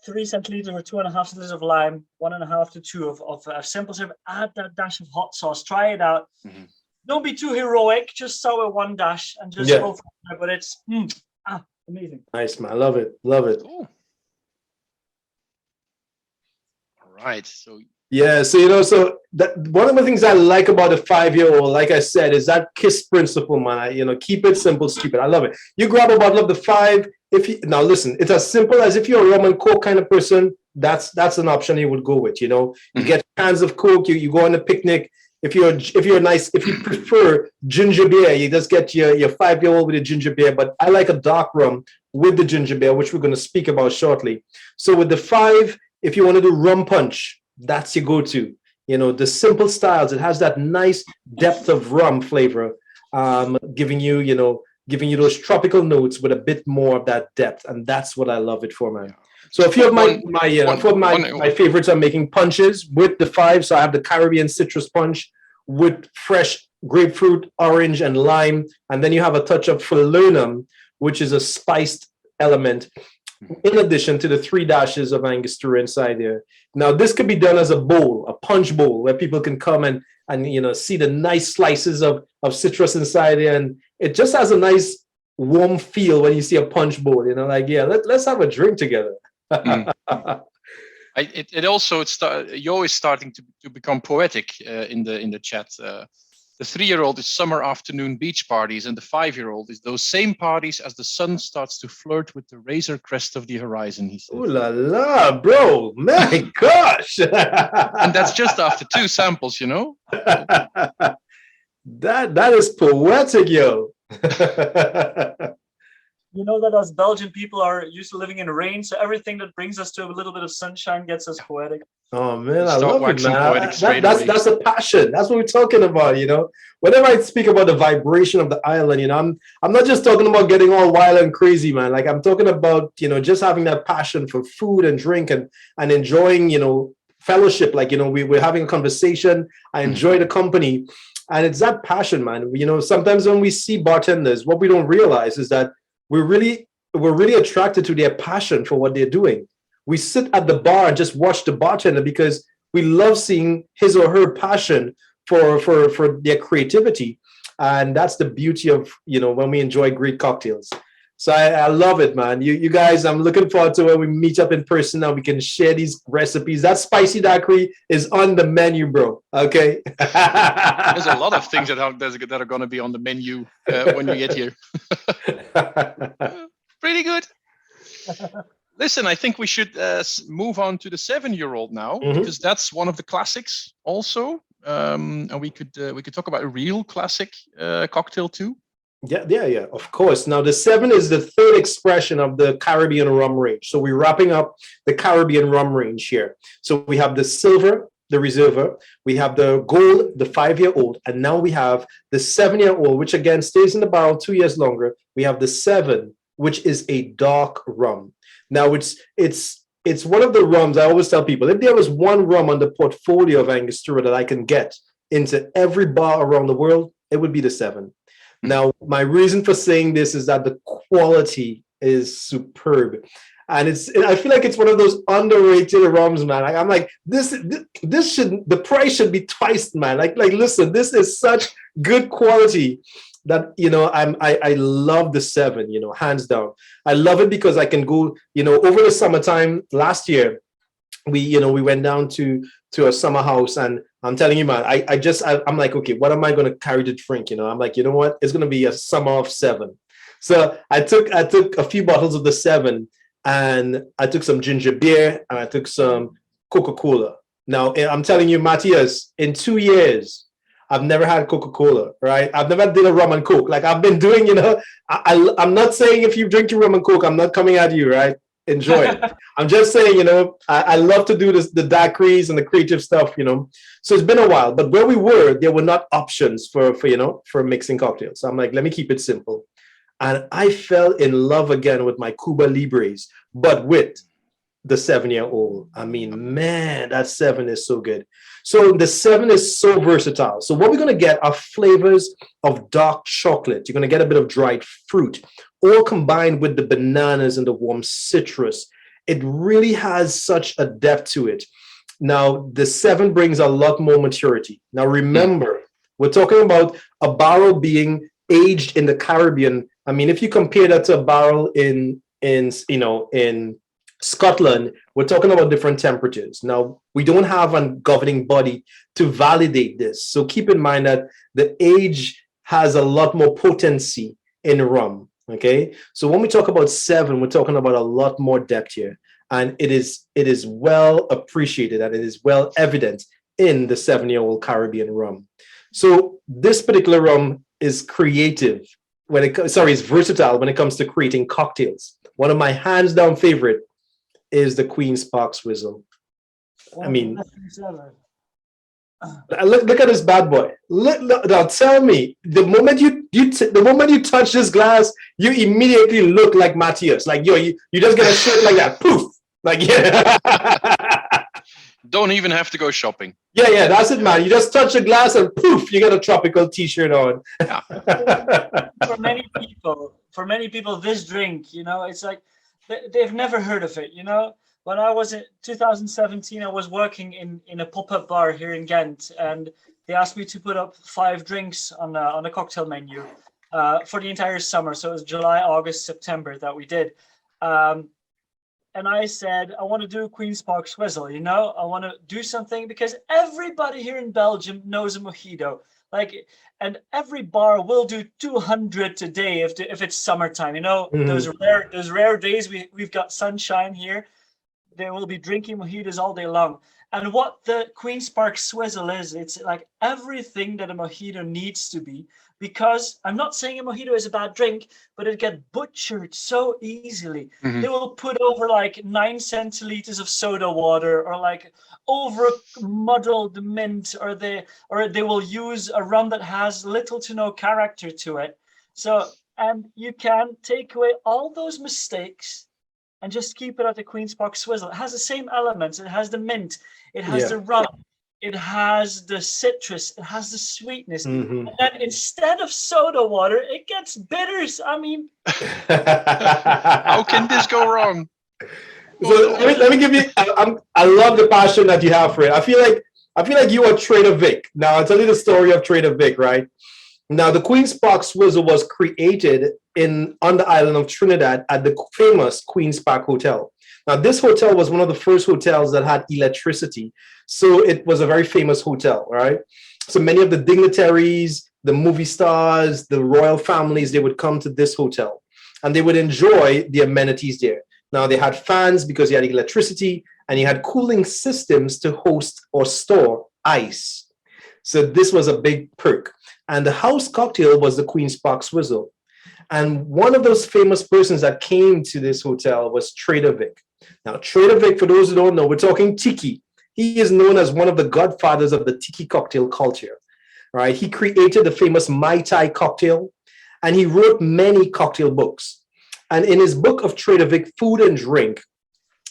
Speaker 3: 3 centiliters or 2.5 centiliters of lime, 1.5 to 2 of simple syrup. Add that dash of hot sauce. Try it out. Mm-hmm. Don't be too heroic. Just sour 1 dash and just go for it. But it's amazing.
Speaker 2: Nice, man. Love it. Love it.
Speaker 1: Cool. All right. So
Speaker 2: so that one of the things I like about a 5-year-old, like I said, is that KISS principle, man. Keep it simple, stupid. I love it. You grab a bottle of the 5. Now listen, it's as simple as if you're a rum and coke kind of person. That's an option you would go with. You get cans of Coke. You go on a picnic. If you prefer ginger beer, you just get your 5-year-old with a ginger beer. But I like a dark rum with the ginger beer, which we're going to speak about shortly. So with the 5, if you want to do rum punch, that's your go-to. The simple styles, it has that nice depth of rum flavor, giving you those tropical notes with a bit more of that depth, and that's what I love it for, man. So a few of my favorites are making punches with the 5. So I have the Caribbean citrus punch with fresh grapefruit, orange, and lime, and then you have a touch of falernum, which is a spiced element, in addition to the 3 dashes of Angostura inside there. Now, this could be done as a bowl, a punch bowl, where people can come and see the nice slices of citrus inside there, and it just has a nice warm feel when you see a punch bowl. Let's have a drink together.
Speaker 1: You're always starting to become poetic in the chat. The 3-year-old is summer afternoon beach parties, and the 5-year-old is those same parties as the sun starts to flirt with the razor crest of the horizon, he says.
Speaker 2: Ooh la la, bro. My gosh.
Speaker 1: And that's just after 2 samples,
Speaker 2: That is poetic, yo.
Speaker 3: You know that us Belgian people are used to living in rain, so everything that brings us to a little bit of sunshine gets us poetic.
Speaker 2: Oh man, I love it, man. That's a passion. That's what we're talking about, Whenever I speak about the vibration of the island, I'm not just talking about getting all wild and crazy, man. Like I'm talking about, just having that passion for food and drink and enjoying, fellowship. Like, we're having a conversation. I enjoy the company. And it's that passion, man. You know, sometimes when we see bartenders, what we don't realize is that we're really attracted to their passion for what they're doing. We sit at the bar and just watch the bartender because we love seeing his or her passion for their creativity. And that's the beauty of, you know, when we enjoy great cocktails. So I love it, man. You guys, I'm looking forward to when we meet up in person and we can share these recipes. That spicy daiquiri is on the menu, bro. Okay.
Speaker 1: There's a lot of things that are going to be on the menu when you get here. Pretty good. Listen, I think we should move on to the 7-year-old now, because that's one of the classics also. And we could talk about a real classic cocktail too.
Speaker 2: Yeah, of course. Now, the 7 is the third expression of the Caribbean rum range. So we're wrapping up the Caribbean rum range here. So we have the silver, the Reserva, we have the gold, the 5-year-old, and now we have the 7-year-old, which again stays in the barrel 2 years longer. We have the 7, which is a dark rum. Now, it's one of the rums. I always tell people, if there was one rum on the portfolio of Angostura that I can get into every bar around the world, it would be the 7. Now, my reason for saying this is that the quality is superb. And I feel like it's one of those underrated rums, man. I'm like, the price should be twice, man. Like, listen, this is such good quality that, you know, I love the 7, you know, hands down. I love it because I can go, you know, over the summertime last year, we went down to a summer house, and I'm telling you, man, I'm like, okay, what am I going to carry to drink? You know, I'm like, you know what? It's going to be a summer of 7. So I took a few bottles of the 7, and I took some ginger beer, and I took some Coca-Cola. Now, I'm telling you, Matthias, in 2 years, I've never had Coca-Cola, right? I've never did a rum and Coke. Like I've been doing, you know, I'm not saying if you drink your rum and Coke, I'm not coming at you, right? Enjoy it. I'm just saying, you know, I love to do the daiquiris and the creative stuff, you know. So it's been a while, but where we were, there were not options for mixing cocktails. So I'm like, let me keep it simple. And I fell in love again with my Cuba Libres, but with the 7-year-old. I mean, man, that 7 is so good. So the 7 is so versatile. So what we're going to get are flavors of dark chocolate. You're going to get a bit of dried fruit, all combined with the bananas and the warm citrus. It really has such a depth to it. Now, the 7 brings a lot more maturity. Now, remember, we're talking about a barrel being aged in the Caribbean. I mean, if you compare that to a barrel in Scotland, we're talking about different temperatures. Now, we don't have a governing body to validate this. So keep in mind that the age has a lot more potency in rum, okay? So when we talk about 7, we're talking about a lot more depth here. And it is well appreciated and it is well evident in the 7-year-old Caribbean rum. So this particular rum is creative it's versatile when it comes to creating cocktails. One of my hands down favorite is the Queen's Park Swizzle. I mean, look at this bad boy. Look, now tell me, the moment you touch this glass, you immediately look like Matthias. Like you just get a shirt like that, poof. Like yeah.
Speaker 1: Don't even have to go shopping.
Speaker 2: Yeah, that's it, man. You just touch a glass and poof, you get a tropical T-shirt on.
Speaker 1: Yeah.
Speaker 3: For many people, this drink, you know, it's like they've never heard of it. You know, when I was in 2017, I was working in a pop-up bar here in Ghent, and they asked me to put up 5 drinks on a cocktail menu for the entire summer. So it was July, August, September that we did. And I said, I want to do a Queen's Park Swizzle, you know? I want to do something because everybody here in Belgium knows a mojito. Like, and every bar will do 200 a day if it's summertime, you know? Mm-hmm. Those rare days we've got sunshine here. They will be drinking mojitos all day long. And what the Queen's Park Swizzle is, it's like everything that a mojito needs to be, because I'm not saying a mojito is a bad drink, but it gets butchered so easily. Mm-hmm. They will put over like 9 centiliters of soda water, or like over muddled mint, or they will use a rum that has little to no character to it. So, and you can take away all those mistakes and just keep it at the Queen's Park Swizzle. It has the same elements. It has the mint. It has the rum. it has the citrus, it has the sweetness.
Speaker 2: Mhm.
Speaker 3: And then instead of soda water, it gets bitters. I mean,
Speaker 1: How can this go wrong?
Speaker 2: So let me give you. I love the passion that you have for it. I feel like you are Trader Vic. Now I'll tell you the story of Trader Vic, right? Now the Queen's Park Swizzle was created on the island of Trinidad at the famous Queen's Park Hotel. Now this hotel was one of the first hotels that had electricity, so it was a very famous hotel, right? So many of the dignitaries, the movie stars, the royal families, they would come to this hotel, and they would enjoy the amenities there. Now they had fans because you had electricity, and you had cooling systems to host or store ice. So this was a big perk. And the house cocktail was the Queen's Park Swizzle. And one of those famous persons that came to this hotel was Trader Vic. Now, Trader Vic, for those who don't know, we're talking tiki. He is known as one of the godfathers of the tiki cocktail culture, right? He created the famous Mai Tai cocktail, and he wrote many cocktail books. And in his book of Trader Vic, Food and Drink,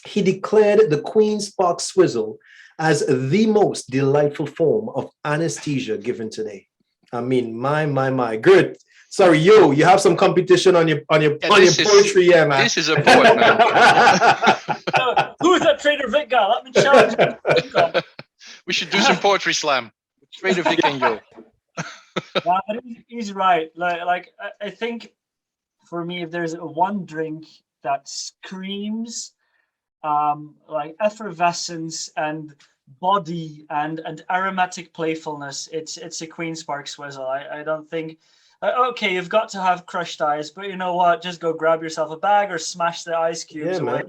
Speaker 2: he declared the Queen's Park Swizzle as the most delightful form of anesthesia given today. I mean, my. Good. Sorry, you have some competition on your poetry, yeah, man.
Speaker 1: This is a poet, man.
Speaker 3: Who's that Trader Vic guy? Let me challenge him.
Speaker 1: We should do some poetry slam. Trader Vic and you.
Speaker 3: Yeah, but he's right. Like I think for me, if there's one drink that screams like effervescence and body and aromatic playfulness, it's a Queen's Park Swizzle. I don't think. Okay, you've got to have crushed ice, but you know what? Just go grab yourself a bag or smash the ice cubes away.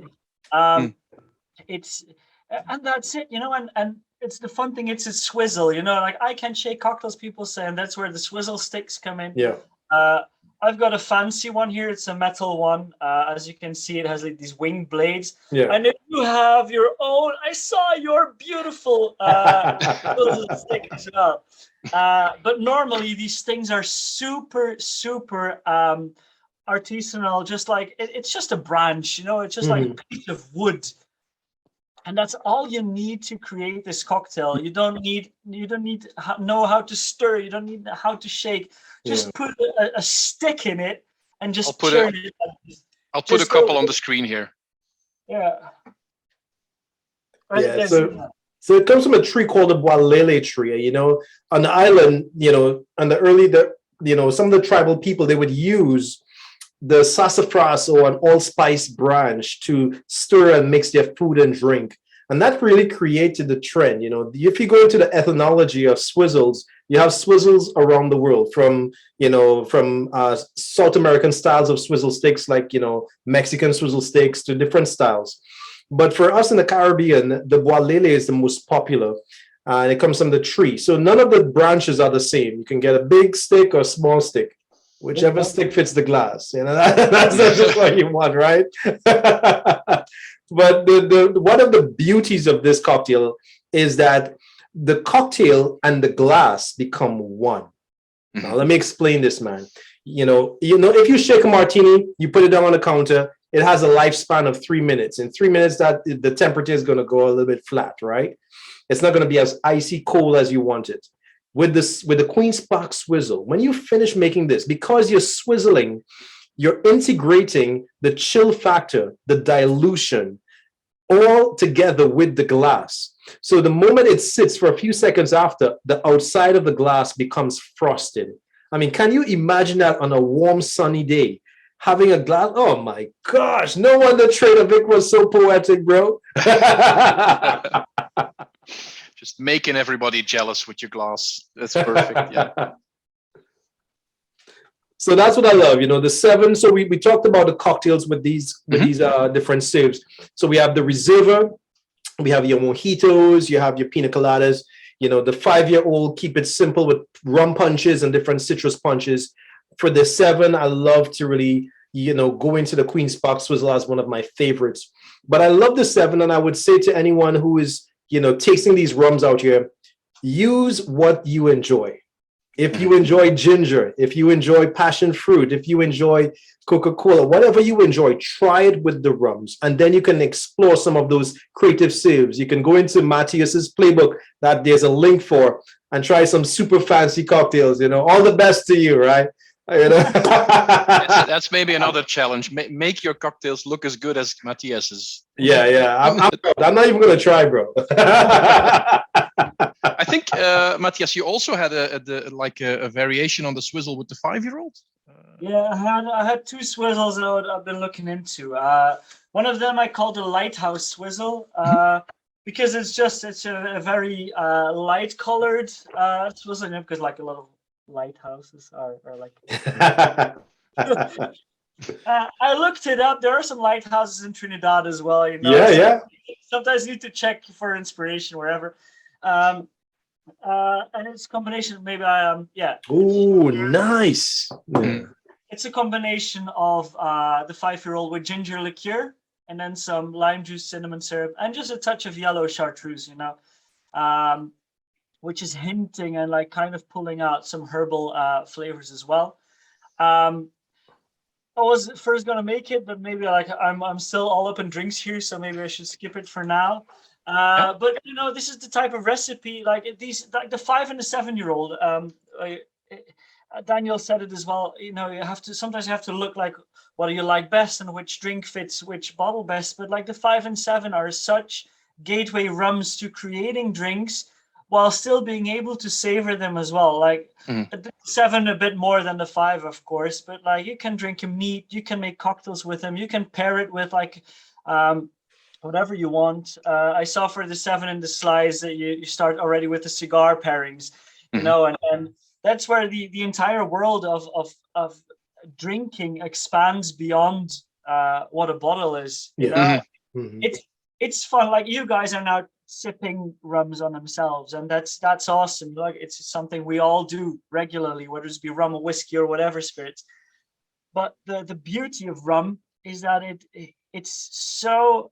Speaker 3: It's and that's it, you know. And it's the fun thing. It's a swizzle, you know. Like I can shake cocktails. People say, and that's where the swizzle sticks come in.
Speaker 2: Yeah.
Speaker 3: I've got a fancy one here. It's a metal one. As you can see, it has like these wing blades.
Speaker 2: Yeah.
Speaker 3: And if you have your own, I saw your beautiful swizzle stick as well. But normally these things are super artisanal. Just like it's just a branch, you know. It's just like a piece of wood. And that's all you need to create this cocktail. You don't need know how to stir. You don't need how to shake. Just put a stick in it and just turn it.
Speaker 1: I'll put a couple on the screen here.
Speaker 3: Yeah.
Speaker 2: Yeah. So it comes from a tree called the Boalele tree. You know, on the island, you know, on some of the tribal people, they would use the sassafras or an allspice branch to stir and mix their food and drink. And that really created the trend. You know, if you go into the ethnology of swizzles, you have swizzles around the world, from South American styles of swizzle sticks, like, you know, Mexican swizzle sticks, to different styles. But for us in the Caribbean, the Boalele is the most popular. And it comes from the tree. So none of the branches are the same. You can get a big stick or a small stick. Whichever stick fits the glass, you know, that's just what you want, right? But one of the beauties of this cocktail is that the cocktail and the glass become one. Now, let me explain this, man. You know, if you shake a martini, you put it down on the counter, it has a lifespan of 3 minutes. In 3 minutes, that the temperature is going to go a little bit flat, right? It's not going to be as icy cold as you want it. With the Queen's Park Swizzle, when you finish making this, because you're swizzling, you're integrating the chill factor, the dilution, all together with the glass. So the moment it sits for a few seconds after, the outside of the glass becomes frosted. I mean, can you imagine that on a warm, sunny day? Having a glass, oh my gosh, no wonder Trader Vic was so poetic, bro.
Speaker 1: Just making everybody jealous with your glass. That's perfect. Yeah.
Speaker 2: So that's what I love, you know, the 7. So we talked about the cocktails with these different serves. So we have the Reserva, we have your mojitos, you have your pina coladas, you know, the 5-year-old, keep it simple with rum punches and different citrus punches. For the 7, I love to really, you know, go into the Queen's Park Swizzle as one of my favorites. But I love the 7, and I would say to anyone who is, you know, tasting these rums out here, use what you enjoy. If you enjoy ginger, if you enjoy passion fruit, if you enjoy Coca-Cola, whatever you enjoy, try it with the rums. And then you can explore some of those creative serves. You can go into Matthias's playbook that there's a link for and try some super fancy cocktails. All the best to you, right?
Speaker 1: That's maybe another challenge. Make your cocktails look as good as Matthias's.
Speaker 2: Yeah. I'm not even going to try, bro.
Speaker 1: I think, Matthias, you also had a variation on the swizzle with the 5-year-old.
Speaker 3: Yeah, I had 2 swizzles that I've been looking into. One of them I called the Lighthouse Swizzle because it's a very light colored swizzle, because like a lot of lighthouses are like. I looked it up. There are some lighthouses in Trinidad as well.
Speaker 2: Yeah.
Speaker 3: Sometimes you need to check for inspiration wherever. And it's a combination. Maybe
Speaker 2: Oh, nice.
Speaker 3: It's a combination of the 5-year-old with ginger liqueur, and then some lime juice, cinnamon syrup, and just a touch of yellow chartreuse. Which is hinting and like kind of pulling out some herbal flavors as well. I was first gonna make it, but maybe I'm still all up in drinks here, so maybe I should skip it for now. But this is the type of recipe like the 5 and the 7-year-old. Daniyel said it as well. You have to look like what do you like best and which drink fits which bottle best. But like the 5 and 7 are such gateway rums to creating drinks, while still being able to savor them as well. Like the 7 a bit more than the 5, of course, but like you can drink them neat, you can make cocktails with them, you can pair it with like whatever you want. I saw for the 7 in the slides that you start already with the cigar pairings, and that's where the entire world of drinking expands beyond what a bottle is. It's fun. Like you guys are now sipping rums on themselves, and that's awesome. Like it's something we all do regularly, whether it's be rum or whiskey or whatever spirits. But the beauty of rum is that it's so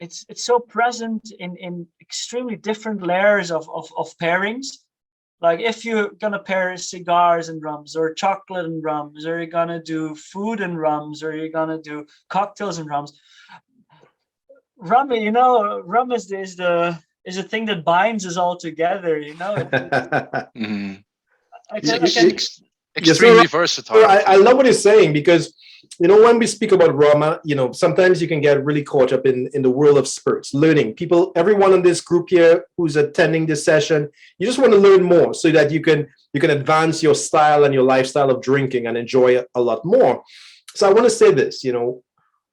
Speaker 3: it's so present in extremely different layers of pairings. Like if you're gonna pair cigars and rums, or chocolate and rums, or you're gonna do food and rums, or you're gonna do cocktails and rums. Rum, rum is the thing that binds us all together.
Speaker 1: Extremely versatile.
Speaker 2: I love what he's saying, because when we speak about rum, sometimes you can get really caught up in the world of spirits, learning. Everyone in this group here who's attending this session, you just want to learn more so that you can advance your style and your lifestyle of drinking and enjoy it a lot more. So I want to say this,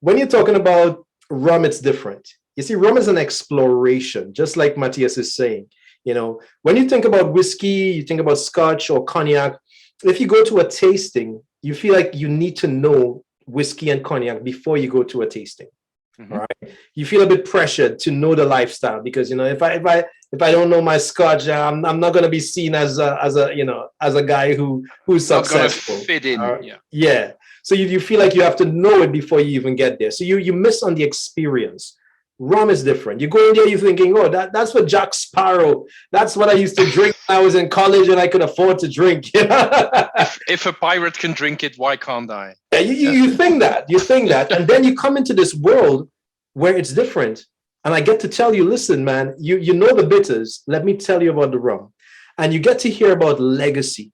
Speaker 2: when you're talking about rum, it's different. You see, rum is an exploration, just like Matthias is saying. When you think about whiskey, you think about scotch or cognac. If you go to a tasting, you feel like you need to know whiskey and cognac before you go to a tasting. All right, you feel a bit pressured to know the lifestyle, because if I don't know my scotch, I'm not going to be seen as a guy who's successful.
Speaker 1: Not gonna fit in.
Speaker 2: Yeah. So you feel like you have to know it before you even get there. So you miss on the experience. Rum is different. You go in there, you're thinking, oh, that's what Jack Sparrow, that's what I used to drink when I was in college and I could afford to drink.
Speaker 1: If a pirate can drink it, why can't I?
Speaker 2: Yeah, you think that. And then you come into this world where it's different. And I get to tell you, listen, man, you know the bitters. Let me tell you about the rum. And you get to hear about Legacy,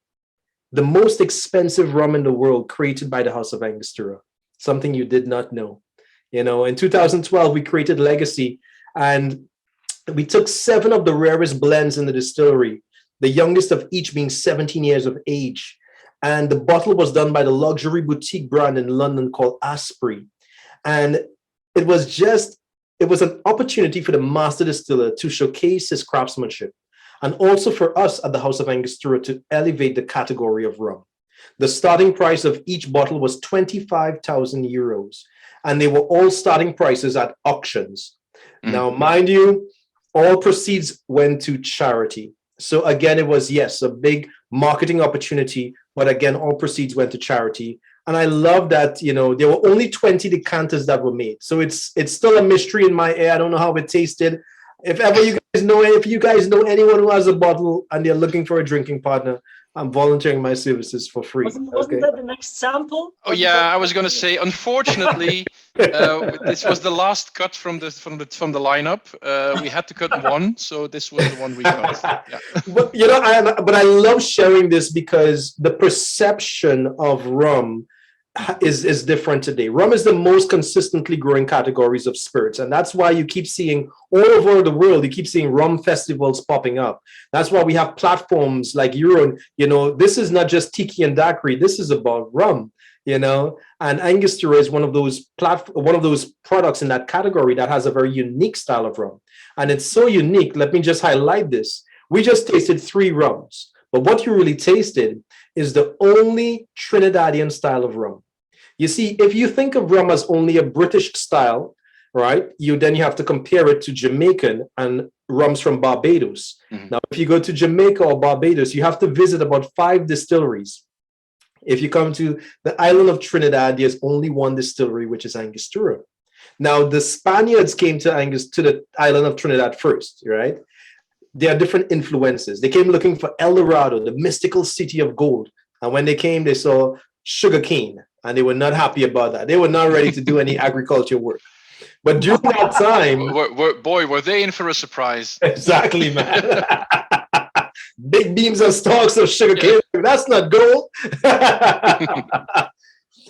Speaker 2: the most expensive rum in the world, created by the House of Angostura, something you did not know. In 2012, we created Legacy, and we took 7 of the rarest blends in the distillery, the youngest of each being 17 years of age. And the bottle was done by the luxury boutique brand in London called Asprey. And it was an opportunity for the master distiller to showcase his craftsmanship, and also for us at the House of Angostura to elevate the category of rum. The starting price of each bottle was 25,000 euros. And they were all starting prices at auctions. Now, mind you, all proceeds went to charity. So again, it was, yes, a big marketing opportunity, but again, all proceeds went to charity. And I love that, there were only 20 decanters that were made. So it's still a mystery in my ear. I don't know how it tasted. if you guys know anyone who has a bottle and they're looking for a drinking partner, I'm volunteering my services for free.
Speaker 3: Wasn't that the next sample?
Speaker 1: Oh yeah, I was going to say. Unfortunately, this was the last cut from the lineup. We had to cut one, so this was the one we cut. Yeah.
Speaker 2: But you know, I love sharing this because the perception of rum is different today. Rum is the most consistently growing categories of spirits, and that's why you keep seeing all over the world, you keep seeing rum festivals popping up. That's why we have platforms like Euron. You know, this is not just tiki and daiquiri, this is about rum, you know, and Angostura is one of those products in that category that has a very unique style of rum. And it's so unique. Let me just highlight this. We just tasted 3 rums, but what you really tasted is the only Trinidadian style of rum. You see, if you think of rum as only a British style, right, you have to compare it to Jamaican and rums from Barbados. Mm-hmm. Now, if you go to Jamaica or Barbados, you have to visit about 5 distilleries. If you come to the island of Trinidad, there's only one distillery, which is Angostura. Now, the Spaniards came to the island of Trinidad first, right? There are different influences. They came looking for El Dorado, the mystical city of gold. And when they came, they saw sugarcane. And they were not happy about that. They were not ready to do any agriculture work. But during that time...
Speaker 1: were they in for a surprise.
Speaker 2: Exactly, man. Big beams and stalks of sugarcane. That's not gold.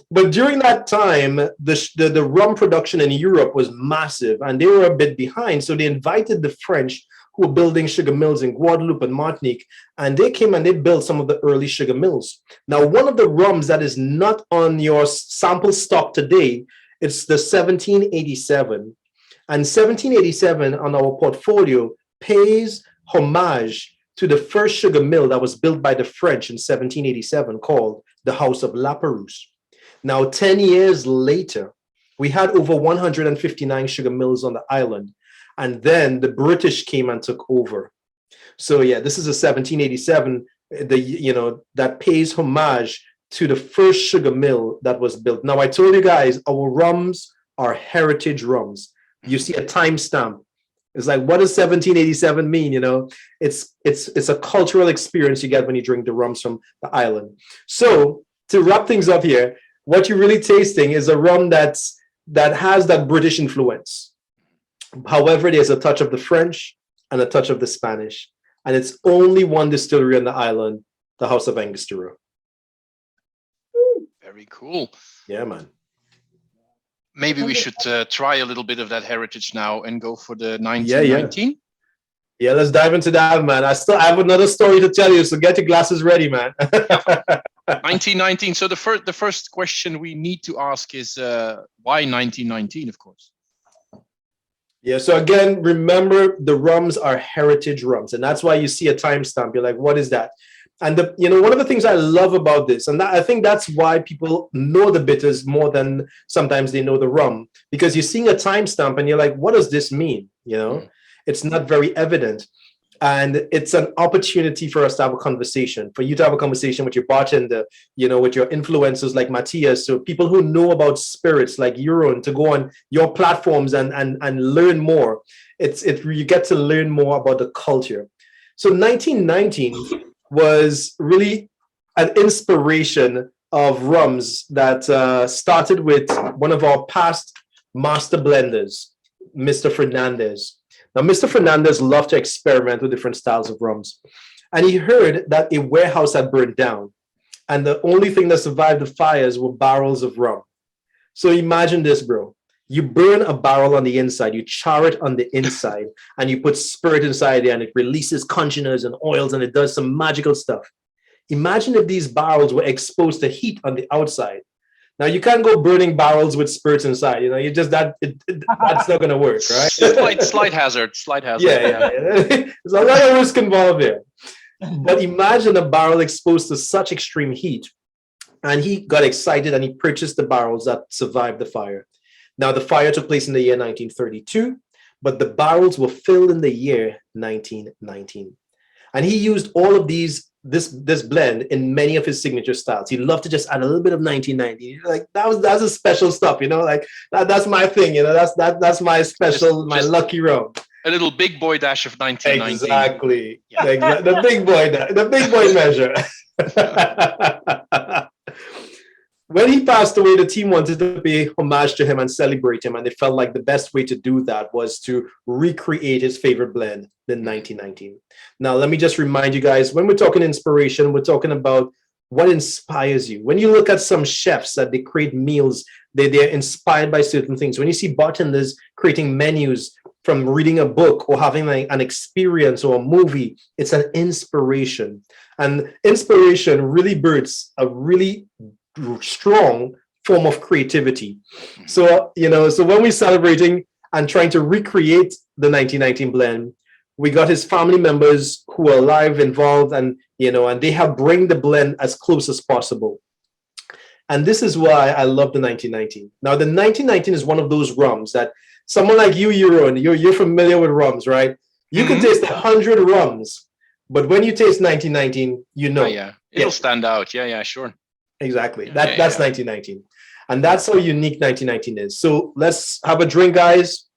Speaker 2: But during that time, the rum production in Europe was massive, and they were a bit behind. So they invited the French, who were building sugar mills in Guadeloupe and Martinique, and they came and they built some of the early sugar mills. Now, one of the rums that is not on your sample stock today, it's the 1787. And 1787 on our portfolio pays homage to the first sugar mill that was built by the French in 1787 called the House of La Perouse. Now, 10 years later, we had over 159 sugar mills on the island. And then the British came and took over. So yeah, this is a 1787, that pays homage to the first sugar mill that was built. Now, I told you guys, our rums are heritage rums. You see a timestamp. It's like, what does 1787 mean? You know, it's a cultural experience you get when you drink the rums from the island. So to wrap things up here, what you're really tasting is a rum that has that British influence. However, there's a touch of the French and a touch of the Spanish. And it's only one distillery on the island, the House of Angostura.
Speaker 1: Very cool.
Speaker 2: Yeah, man.
Speaker 1: Maybe we should try a little bit of that heritage now and go for the 1919.
Speaker 2: Yeah, let's dive into that, man. I have another story to tell you, so get your glasses ready, man.
Speaker 1: 1919. So the first question we need to ask is why 1919, of course.
Speaker 2: Yeah, so again, remember the rums are heritage rums, and that's why you see a timestamp. You're like, what is that? And one of the things I love about this, and I think that's why people know the bitters more than sometimes they know the rum, because you're seeing a timestamp and you're like, what does this mean? You know, It's not very evident. And it's an opportunity for us to have a conversation, for you to have a conversation with your bartender, with your influencers like Matthias, so people who know about spirits like Euron, to go on your platforms and learn more. You get to learn more about the culture. So 1919 was really an inspiration of rums that started with one of our past master blenders, Mr. Fernandez. Now, Mr. Fernandez loved to experiment with different styles of rums. And he heard that a warehouse had burned down. And the only thing that survived the fires were barrels of rum. So imagine this, bro. You burn a barrel on the inside, you char it on the inside, and you put spirit inside there, and it releases congeners and oils, and it does some magical stuff. Imagine if these barrels were exposed to heat on the outside. Now, you can't go burning barrels with spirits inside. That's not going to work, right?
Speaker 1: Slight hazard.
Speaker 2: Yeah. There's a lot of risk involved there. But imagine a barrel exposed to such extreme heat. And he got excited and he purchased the barrels that survived the fire. Now, the fire took place in the year 1932, but the barrels were filled in the year 1919. And he used all of this blend in many of his signature styles. He loved to just add a little bit of 1990. Like that's a special stuff, like that's my thing, that's my special, my lucky rum.
Speaker 1: A little big boy dash of 1919.
Speaker 2: Exactly.
Speaker 1: Yeah.
Speaker 2: The big boy measure. When he passed away, the team wanted to pay homage to him and celebrate him, and they felt like the best way to do that was to recreate his favorite blend, the 1919. Now, let me just remind you guys, when we're talking inspiration, we're talking about what inspires you. When you look at some chefs that they create meals, they're inspired by certain things. When you see bartenders creating menus from reading a book or having an experience or a movie, it's an inspiration. And inspiration really births a really strong form of creativity. So, so when we're celebrating and trying to recreate the 1919 blend, we got his family members who are alive, involved, and they have bring the blend as close as possible. And this is why I love the 1919. Now, the 1919 is one of those rums that someone like you, Euron, you're familiar with rums, right? You can taste 100 rums, but when you taste 1919,
Speaker 1: it'll stand out. Yeah, sure.
Speaker 2: Exactly. That's 1919. And that's how unique 1919 is. So let's have a drink, guys.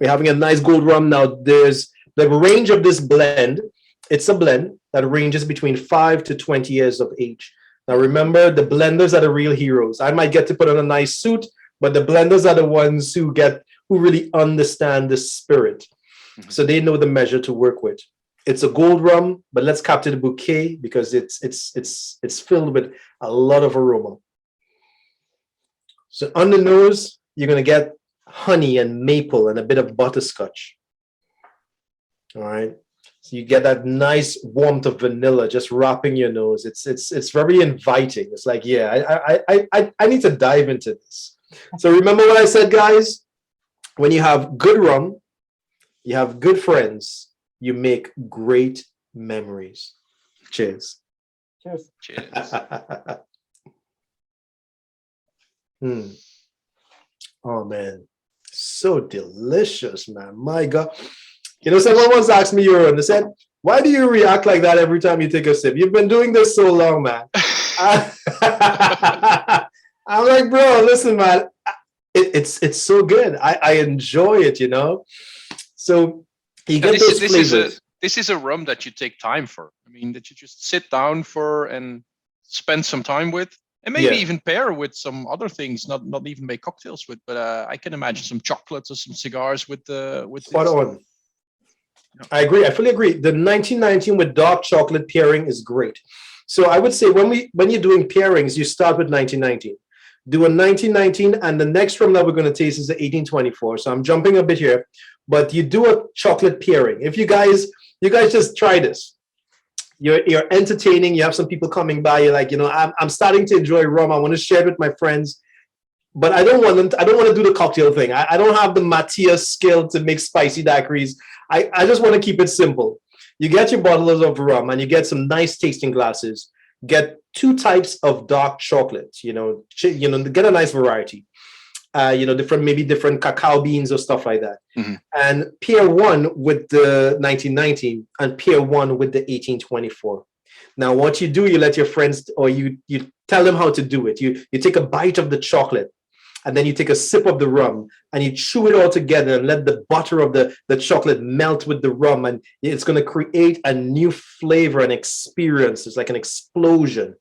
Speaker 2: We're having a nice gold rum. Now, there's the range of this blend. It's a blend that ranges between 5 to 20 years of age. Now, remember, the blenders are the real heroes. I might get to put on a nice suit, but the blenders are the ones who really understand the spirit. So they know the measure to work with. It's a gold rum, but let's capture the bouquet because it's filled with a lot of aroma. So on the nose, you're going to get honey and maple and a bit of butterscotch. All right. So you get that nice warmth of vanilla just wrapping your nose. It's very inviting. It's like, I need to dive into this. So remember what I said, guys? When you have good rum, you have good friends, you make great memories. Cheers.
Speaker 3: Cheers.
Speaker 1: Cheers.
Speaker 2: Oh, man. So delicious, man. My God. Someone once asked me, Euron, they said, why do you react like that every time you take a sip? You've been doing this so long, man. I'm like, bro, listen, man. It's so good. I enjoy it, So you get those flavors.
Speaker 1: This is a rum that you take time for. I mean, that you just sit down for and spend some time with, and maybe even pair with some other things. Not even make cocktails with, but I can imagine some chocolates or some cigars with
Speaker 2: Spot on. I agree. I fully agree. The 1919 with dark chocolate pairing is great. So I would say when you're doing pairings, you start with 1919. Do a 1919, and the next rum that we're going to taste is the 1824. So I'm jumping a bit here, but you do a chocolate pairing. If you guys just try this. You're entertaining. You have some people coming by. You're like, I'm starting to enjoy rum. I want to share it with my friends, but I don't want to do the cocktail thing. I don't have the Matthias skill to make spicy daiquiris. I just want to keep it simple. You get your bottles of rum and you get some nice tasting glasses. Get 2 types of dark chocolate. Get a nice variety. Different cacao beans or stuff like that. Mm-hmm. And pair one with the 1919 and pair one with the 1824. Now, what you do, you let your friends, or you tell them how to do it. You take a bite of the chocolate, and then you take a sip of the rum, and you chew it all together and let the butter of the chocolate melt with the rum, and it's going to create a new flavor and experience. It's like an explosion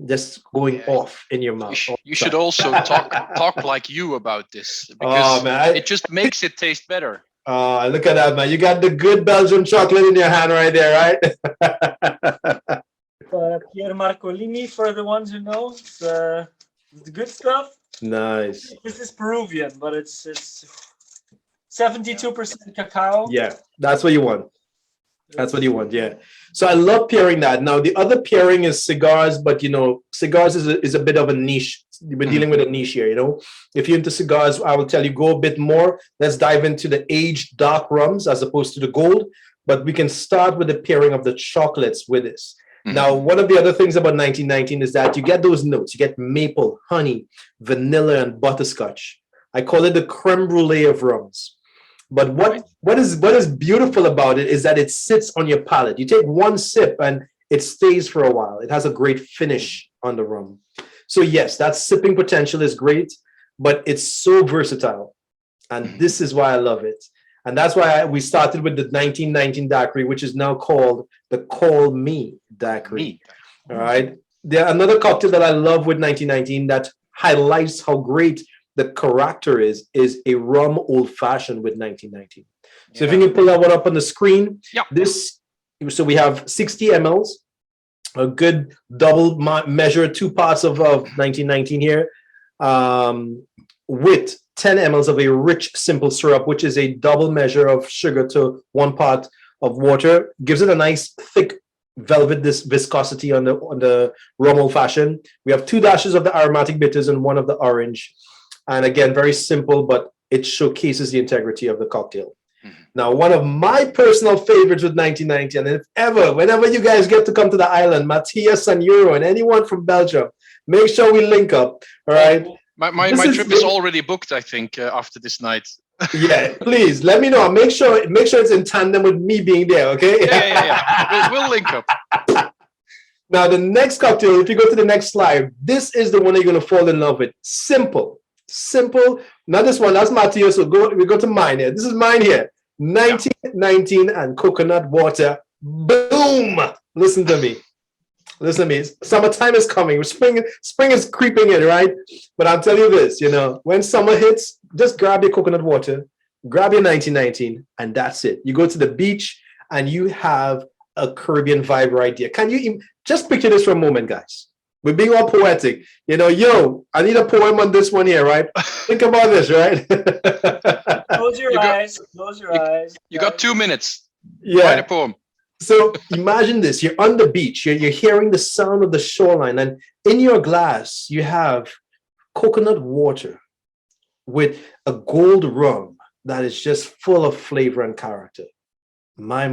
Speaker 2: just going off in your mouth.
Speaker 1: You should also talk like you about this, because it just makes it taste better.
Speaker 2: Oh, look at that, man. You got the good Belgian chocolate in your hand right there, right?
Speaker 3: Pierre Marcolini, for the ones who know. It's the good stuff.
Speaker 2: Nice.
Speaker 3: This is Peruvian, but it's 72% cacao.
Speaker 2: Yeah, that's what you want. That's what you want, yeah. So I love pairing that. Now, the other pairing is cigars, but, cigars is a bit of a niche. We're dealing with a niche here, If you're into cigars, I will tell you, go a bit more. Let's dive into the aged dark rums as opposed to the gold. But we can start with the pairing of the chocolates with this. Mm-hmm. Now, one of the other things about 1919 is that you get those notes. You get maple, honey, vanilla, and butterscotch. I call it the creme brulee of rums. But what is beautiful about it is that it sits on your palate. You take one sip and it stays for a while. It has a great finish on the rum. So yes, that sipping potential is great, but it's so versatile. And this is why I love it. And that's why we started with the 1919 daiquiri, which is now called the Call Me Daiquiri. All right. There another cocktail that I love with 1919 that highlights how great the character is a rum old fashioned with 1919. So if you can pull that one up on the screen, so we have 60 mLs, a good double measure, 2 parts of 1919 here, with 10 mLs of a rich simple syrup, which is a double measure of sugar to 1 part of water. Gives it a nice thick velvet viscosity on the rum old fashioned. We have 2 dashes of the aromatic bitters and 1 of the orange. And again, very simple, but it showcases the integrity of the cocktail. Now, one of my personal favorites with 1990, and whenever you guys get to come to the island, Matthias and Euro and anyone from Belgium, make sure we link up. All right.
Speaker 1: My trip is already booked, I think, after this night.
Speaker 2: Yeah, please let me know. Make sure it's in tandem with me being there. Okay.
Speaker 1: Yeah. We'll link up.
Speaker 2: Now, the next cocktail, if you go to the next slide, this is the one you're going to fall in love with. Simple. Not this one. That's Matthias. So we go to mine here. This is mine here. 1919 and coconut water. Boom! Listen to me. Summertime is coming. Spring is creeping in, right? But I'll tell you this, when summer hits, just grab your coconut water, grab your 1919, and that's it. You go to the beach and you have a Caribbean vibe right there. Can you just picture this for a moment, guys? We're being all poetic. I need a poem on this one here, right? Think about this, right?
Speaker 3: Close your eyes.
Speaker 1: You got 2 minutes.
Speaker 2: Yeah.
Speaker 1: Write a poem.
Speaker 2: So imagine this. You're on the beach. You're hearing the sound of the shoreline. And in your glass, you have coconut water with a gold rum that is just full of flavor and character. My.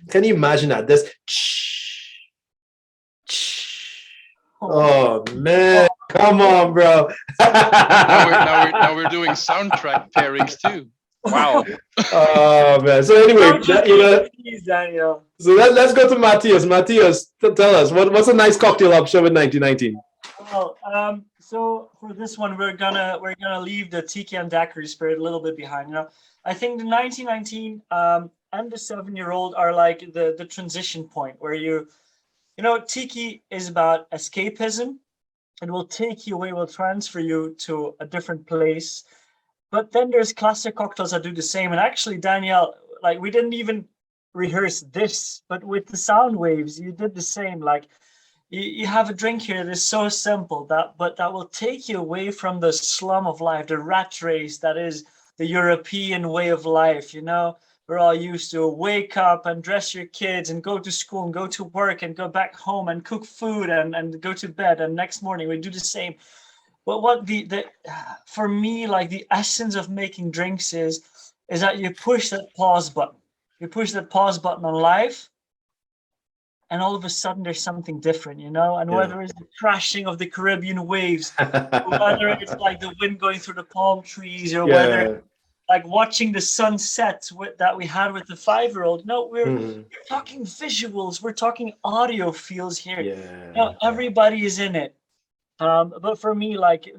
Speaker 2: Can you imagine that? This. Oh man, come on, bro.
Speaker 1: now we're doing soundtrack pairings too. Wow.
Speaker 2: Oh man. So anyway,
Speaker 3: please, Daniyel.
Speaker 2: So let's go to Matthias. Matthias, tell us what's a nice cocktail option with 1919.
Speaker 3: Well, so for this one, we're gonna leave the tiki and daiquiri spirit a little bit behind. I think the 1919 and the 7-year-old are like the transition point where tiki is about escapism. It will take you away, will transfer you to a different place. But then there's classic cocktails that do the same. And actually, Daniyel, like we didn't even rehearse this, but with the sound waves, you did the same. Like you have a drink here that is so simple that will take you away from the slum of life, the rat race that is the European way of life. We're all used to wake up and dress your kids and go to school and go to work and go back home and cook food and go to bed. And next morning we do the same. But what for me, like the essence of making drinks is that you push that pause button. You push that pause button on life, and all of a sudden there's something different, And whether it's the crashing of the Caribbean waves, whether it's like the wind going through the palm trees, or whether like watching the sunset that we had with the 5-year-old. No, we're talking visuals. We're talking audio feels here.
Speaker 2: Yeah.
Speaker 3: Everybody is in it. But for me, like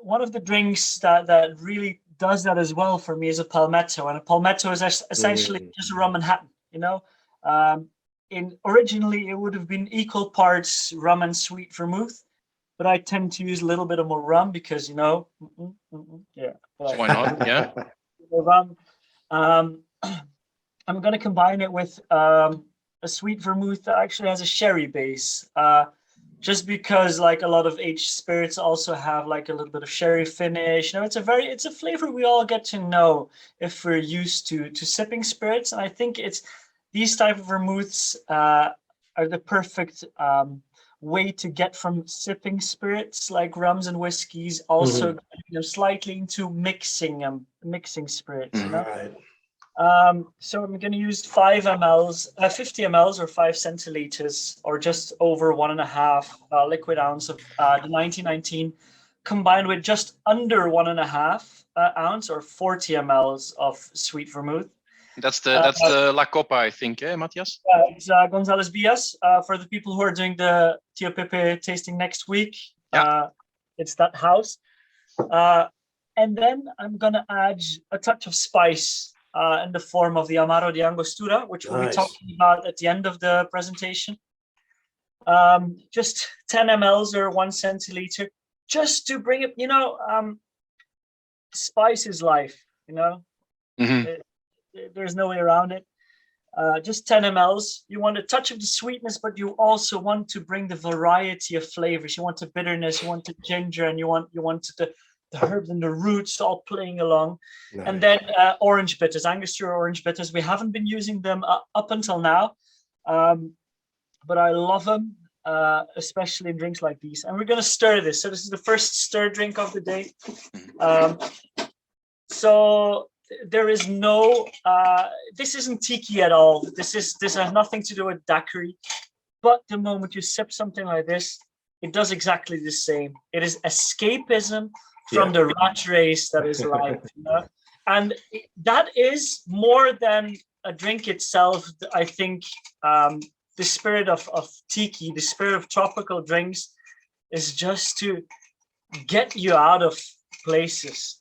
Speaker 3: one of the drinks that really does that as well for me is a palmetto, and a palmetto is essentially just a rum Manhattan. Originally it would have been equal parts rum and sweet vermouth, but I tend to use a little bit of more rum because
Speaker 1: So why not? Yeah.
Speaker 3: Rum. I'm going to combine it with a sweet vermouth that actually has a sherry base. Just because like a lot of aged spirits also have like a little bit of sherry finish. It's a flavor we all get to know if we're used to sipping spirits. And I think it's these type of vermouths are the perfect way to get from sipping spirits like rums and whiskeys, also slightly into mixing spirits.
Speaker 2: Right.
Speaker 3: So I'm going to use 50 mLs or 5 centiliters, or just over 1.5 liquid ounce of the 1919, combined with just under 1.5 ounce or 40 mLs of sweet vermouth.
Speaker 1: That's the La Copa, I think, Matthias?
Speaker 3: It's Gonzalez Villas. For the people who are doing the Tio Pepe tasting next week, it's that house. And then I'm gonna add a touch of spice in the form of the Amaro de Angostura, which we'll be talking about at the end of the presentation. Just 10 mLs or 1 centiliter, just to bring it, spice is life, there's no way around it. Just 10 mLs. You want a touch of the sweetness, but you also want to bring the variety of flavors. You want the bitterness, you want the ginger, and you want the herbs and the roots all playing along. Nice. And then orange bitters, Angostura orange bitters. We haven't been using them up until now, but I love them, especially in drinks like these. And we're going to stir this. So this is the first stir drink of the day. So there is no, this isn't tiki at all. This has nothing to do with daiquiri. But the moment you sip something like this, it does exactly the same. It is escapism from the rat race that is life. And that is more than a drink itself. I think the spirit of tiki, the spirit of tropical drinks, is just to get you out of places.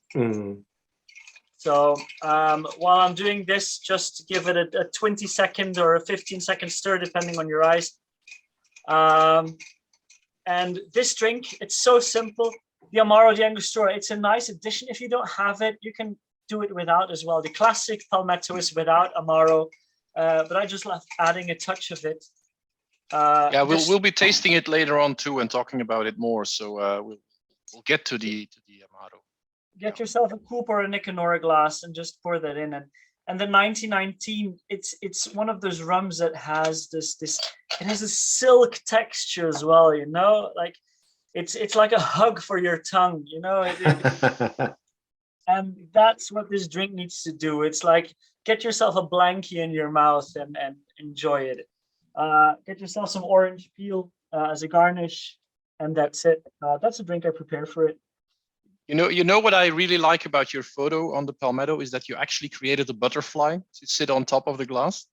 Speaker 3: So while I'm doing this, just give it a 20-second or a 15-second stir, depending on your eyes. And this drink, it's so simple. The Amaro de Angostura, it's a nice addition. If you don't have it, you can do it without as well. The classic Palmetto is without Amaro, but I just love adding a touch of it.
Speaker 1: We'll be tasting it later on too and talking about it more. So we'll get to the Amaro.
Speaker 3: Get yourself a coupe or a Nicanora glass and just pour that in. And the 1919, it's one of those rums that has this it has a silk texture as well, like it's like a hug for your tongue, and that's what this drink needs to do. It's like, get yourself a blankie in your mouth and enjoy it. Get yourself some orange peel as a garnish, and that's it. That's a drink I prepare for it.
Speaker 1: You know what I really like about your photo on the Palmetto is that you actually created a butterfly to sit on top of the glass.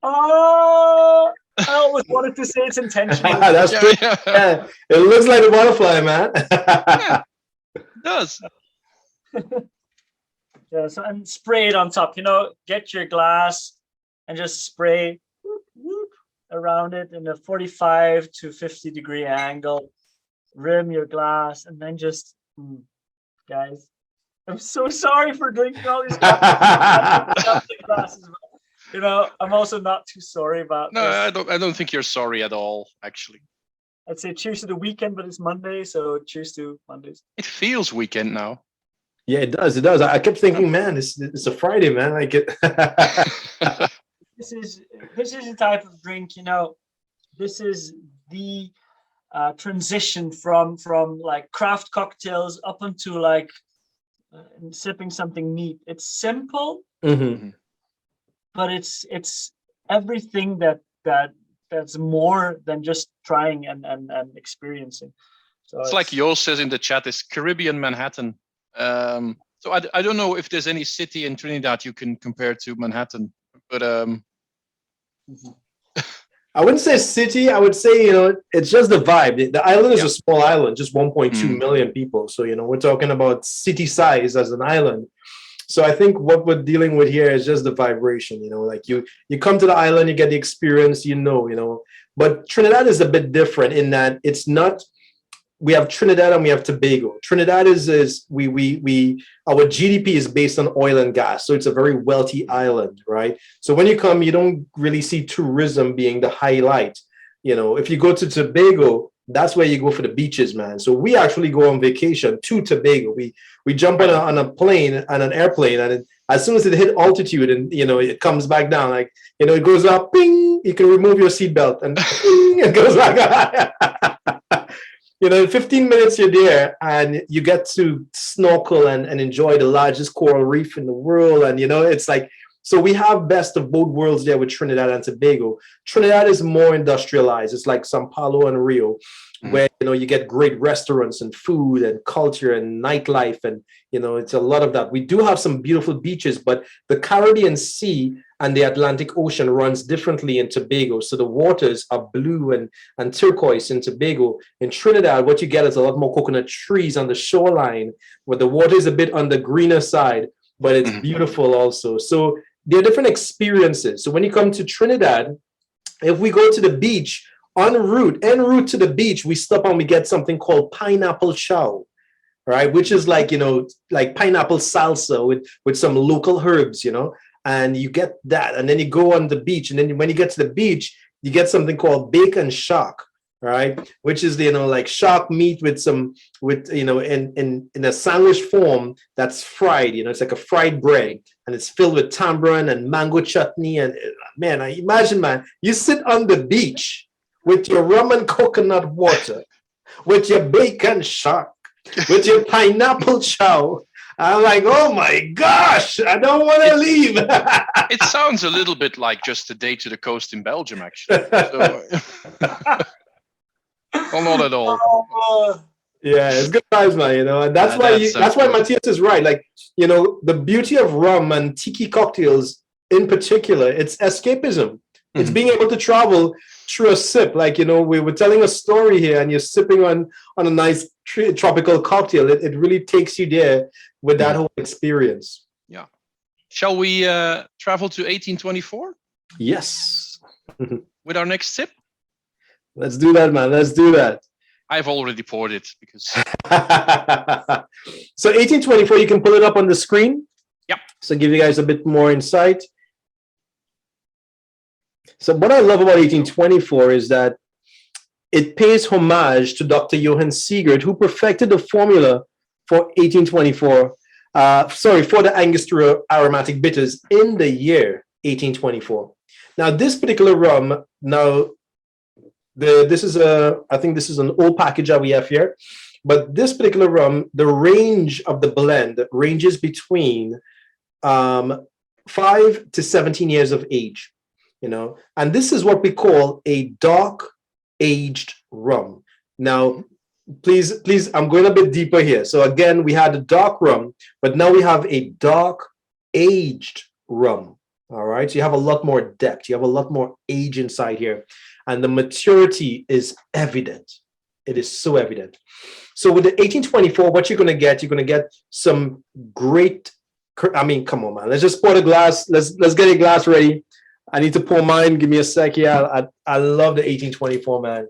Speaker 3: Oh, I always wanted to say it's intentional.
Speaker 2: That's true. Yeah. It looks like a butterfly, man.
Speaker 1: Yeah, it does.
Speaker 3: Yeah, so and spray it on top. Get your glass and just spray around it in a 45 to 50 degree angle. Rim your glass and then just, guys, I'm so sorry for drinking all these glasses. I'm also not too sorry about this.
Speaker 1: I don't think you're sorry at all, actually.
Speaker 3: I'd say cheers to the weekend, but it's Monday, so cheers to Mondays.
Speaker 1: It feels weekend now.
Speaker 2: Yeah, it does. It does. I kept thinking, man, it's a Friday, man. I get.
Speaker 3: This is the type of drink, this is the transition from like craft cocktails up into like sipping something neat. It's simple, but it's everything that's more than just trying and experiencing. So
Speaker 1: it's like Yoel says in the chat, it's Caribbean Manhattan. So I don't know if there's any city in Trinidad you can compare to Manhattan, but
Speaker 2: I wouldn't say city. I would say, it's just the vibe. The island is a small island, just 1.2 million people. So, we're talking about city size as an island. So I think what we're dealing with here is just the vibration, like you come to the island, you get the experience, but Trinidad is a bit different in that it's not, we have Trinidad and we have Tobago. Trinidad is our GDP is based on oil and gas. So it's a very wealthy island, right? So when you come, you don't really see tourism being the highlight. If you go to Tobago, that's where you go for the beaches, man. So we actually go on vacation to Tobago. We jump on a plane and an airplane, and as soon as it hit altitude and it comes back down, like it goes up, ping, you can remove your seatbelt and ping, it goes back. In 15 minutes you're there and you get to snorkel and enjoy the largest coral reef in the world. And it's like, so we have best of both worlds there with Trinidad and Tobago. Trinidad is more industrialized. It's like Sao Paulo and Rio, where you get great restaurants and food and culture and nightlife, and it's a lot of that. We do have some beautiful beaches, but the Caribbean Sea and the Atlantic Ocean runs differently in Tobago. So the waters are blue and turquoise in Tobago. In Trinidad, what you get is a lot more coconut trees on the shoreline, where the water is a bit on the greener side, but it's beautiful also. So there are different experiences. So when you come to Trinidad, if we go to the beach, en route to the beach, we stop and we get something called pineapple chow, right? Which is like, like pineapple salsa with some local herbs, and you get that. And then you go on the beach. And then when you get to the beach, you get something called bacon shark, right? Which is, like shark meat in a sandwich form that's fried, it's like a fried bread, and it's filled with tamarind and mango chutney. And man, I imagine, man, you sit on the beach with your rum and coconut water, with your bacon shark, with your pineapple chow. I'm like, oh my gosh, I don't want to leave.
Speaker 1: It sounds a little bit like just a day to the coast in Belgium, actually. So, well, not at all.
Speaker 2: Yeah, it's good vibes, man. And that's why Matthias is right. Like, the beauty of rum and tiki cocktails in particular, it's escapism. It's being able to travel through a sip. Like, we were telling a story here, and you're sipping on a nice tropical cocktail. It really takes you there with that whole experience.
Speaker 1: Yeah. Shall we travel to 1824?
Speaker 2: Yes.
Speaker 1: With our next sip?
Speaker 2: Let's do that, man. Let's do that.
Speaker 1: I've already poured it because.
Speaker 2: So 1824, you can pull it up on the screen.
Speaker 1: Yep.
Speaker 2: So give you guys a bit more insight. So what I love about 1824 is that it pays homage to Dr. Johann Siegert, who perfected the formula for 1824. For the Angostura aromatic bitters in the year 1824. Now, this particular rum, this is an old package that we have here, but this particular rum, the range of the blend ranges between 5 to 17 years of age, and this is what we call a dark aged rum. Now, please, I'm going a bit deeper here. So again, we had a dark rum, but now we have a dark aged rum. All right, so you have a lot more depth, you have a lot more age inside here, and the maturity is evident. It is so evident. So with the 1824, what you're going to get some great. I mean, come on, man. Let's just pour the glass. Let's get a glass ready. I need to pour mine. Give me a sec here. I love the 1824, man.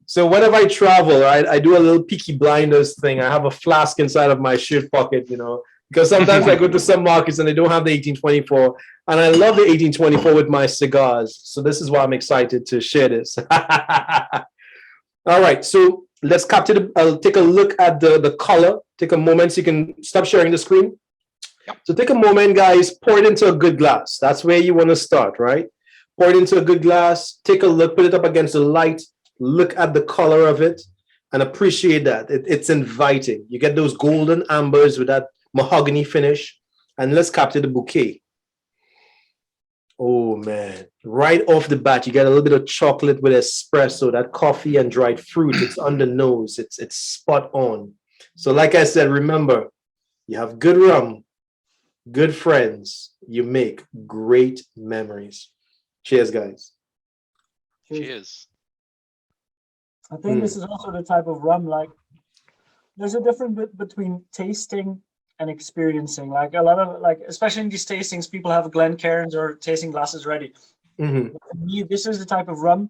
Speaker 2: So whenever I travel, right, I do a little Peaky Blinders thing. I have a flask inside of my shirt pocket, because sometimes I go to some markets and they don't have the 1824, and I love the 1824 with my cigars. So this is why I'm excited to share this. All right, so let's capture I'll take a look at the color. Take a moment so you can stop sharing the screen.
Speaker 1: Yep.
Speaker 2: So take a moment, guys, pour it into a good glass. That's where you want to start, right? Pour it into a good glass, take a look, put it up against the light, look at the color of it, and appreciate that. It's inviting. You get those golden ambers with that mahogany finish, and let's capture the bouquet. Oh, man. Right off the bat, you get a little bit of chocolate with espresso, that coffee and dried fruit. It's on the nose. It's spot on. So like I said, remember, you have good rum, good friends, you make great memories. Cheers, guys.
Speaker 1: Cheers.
Speaker 3: I think this is also the type of rum, like, there's a difference between tasting and experiencing. Like a lot of, like, especially in these tastings, people have Glencairns or tasting glasses ready. For me, this is the type of rum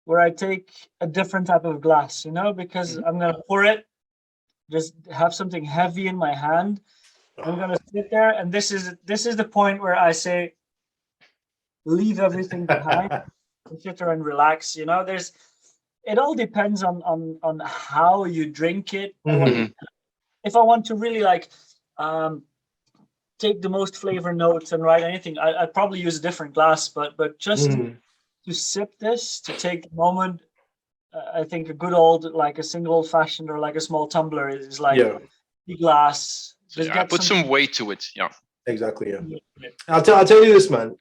Speaker 3: where I take a different type of glass, because I'm going to pour it, just have something heavy in my hand. I'm going to sit there, and this is the point where I say, leave everything behind and sit there and relax. It all depends on how you drink it. If I want to really take the most flavor notes and write anything, I'd probably use a different glass. But just to sip this, to take the moment, I think a good old, like a single old fashioned or like a small tumbler is like the glass. Just
Speaker 1: put some weight to it. Yeah,
Speaker 2: exactly. Yeah. I'll tell you this, man.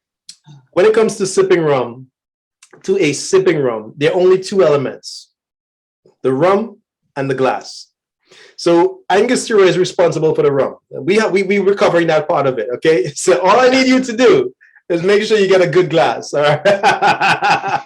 Speaker 2: When it comes to sipping rum, there are only two elements: the rum and the glass. So Angostura is responsible for the rum. We're covering that part of it. Okay. So all I need you to do is make sure you get a good glass. All right.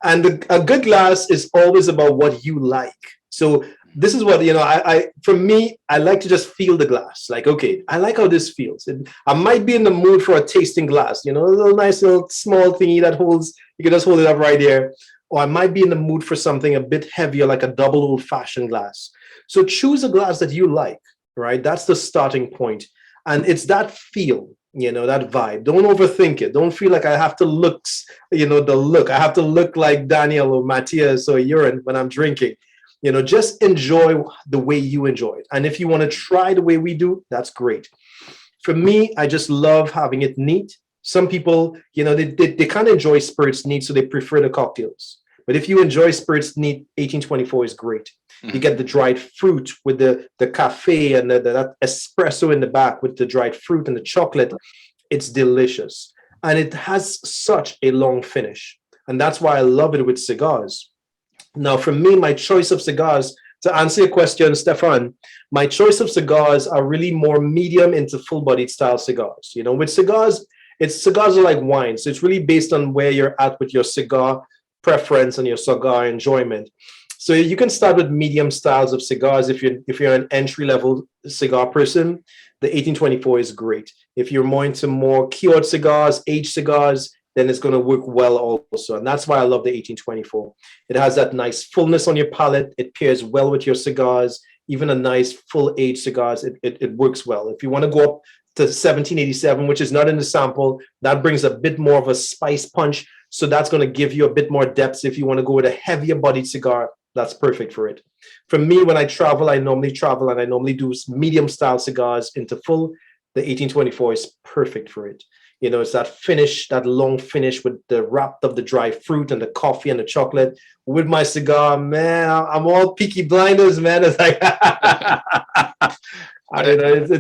Speaker 2: And a good glass is always about what you like. So this is what, I for me, I like to just feel the glass. Like, okay, I like how this feels. I might be in the mood for a tasting glass, a little nice little small thingy that holds, you can just hold it up right there. Or I might be in the mood for something a bit heavier, like a double old-fashioned glass. So choose a glass that you like, right? That's the starting point. And it's that feel, that vibe. Don't overthink it. Don't feel like I have to look, the look. I have to look like Daniyel or Matthias or urine when I'm drinking. Just enjoy the way you enjoy it. And if you want to try the way we do, that's great. For me, I just love having it neat. Some people, they can't enjoy spirits neat, so they prefer the cocktails. But if you enjoy spirits neat, 1824 is great. You get the dried fruit with the cafe and that espresso in the back with the dried fruit and the chocolate. It's delicious. And it has such a long finish. And that's why I love it with cigars. Now, for me, my choice of cigars, to answer your question, Stefan, my choice of cigars are really more medium into full-bodied style cigars. With cigars, cigars are like wine. So it's really based on where you're at with your cigar preference and your cigar enjoyment. So you can start with medium styles of cigars. If you're an entry-level cigar person, the 1824 is great. If you're more into more cured cigars, aged cigars, then it's going to work well also. And that's why I love the 1824. It has that nice fullness on your palate. It pairs well with your cigars. Even a nice full aged cigars, it works well. If you want to go up to 1787, which is not in the sample, that brings a bit more of a spice punch. So that's going to give you a bit more depth. If you want to go with a heavier bodied cigar, that's perfect for it. For me, when I travel, I normally do medium style cigars into full. The 1824 is perfect for it. It's that finish, that long finish with the wrap of the dry fruit and the coffee and the chocolate. With my cigar, man, I'm all Peaky Blinders, man. It's like, I don't know, it's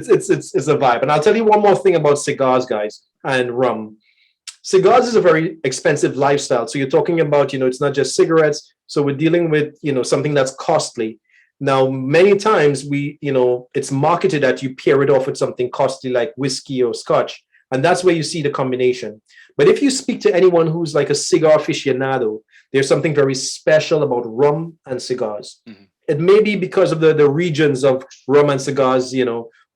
Speaker 2: a vibe. And I'll tell you one more thing about cigars, guys, and rum. Cigars is a very expensive lifestyle. So you're talking about, it's not just cigarettes. So we're dealing with, something that's costly. Now, many times it's marketed that you pair it off with something costly like whiskey or scotch. And that's where you see the combination. But if you speak to anyone who's like a cigar aficionado, there's something very special about rum and cigars. Mm-hmm. It may be because of the regions of rum and cigars,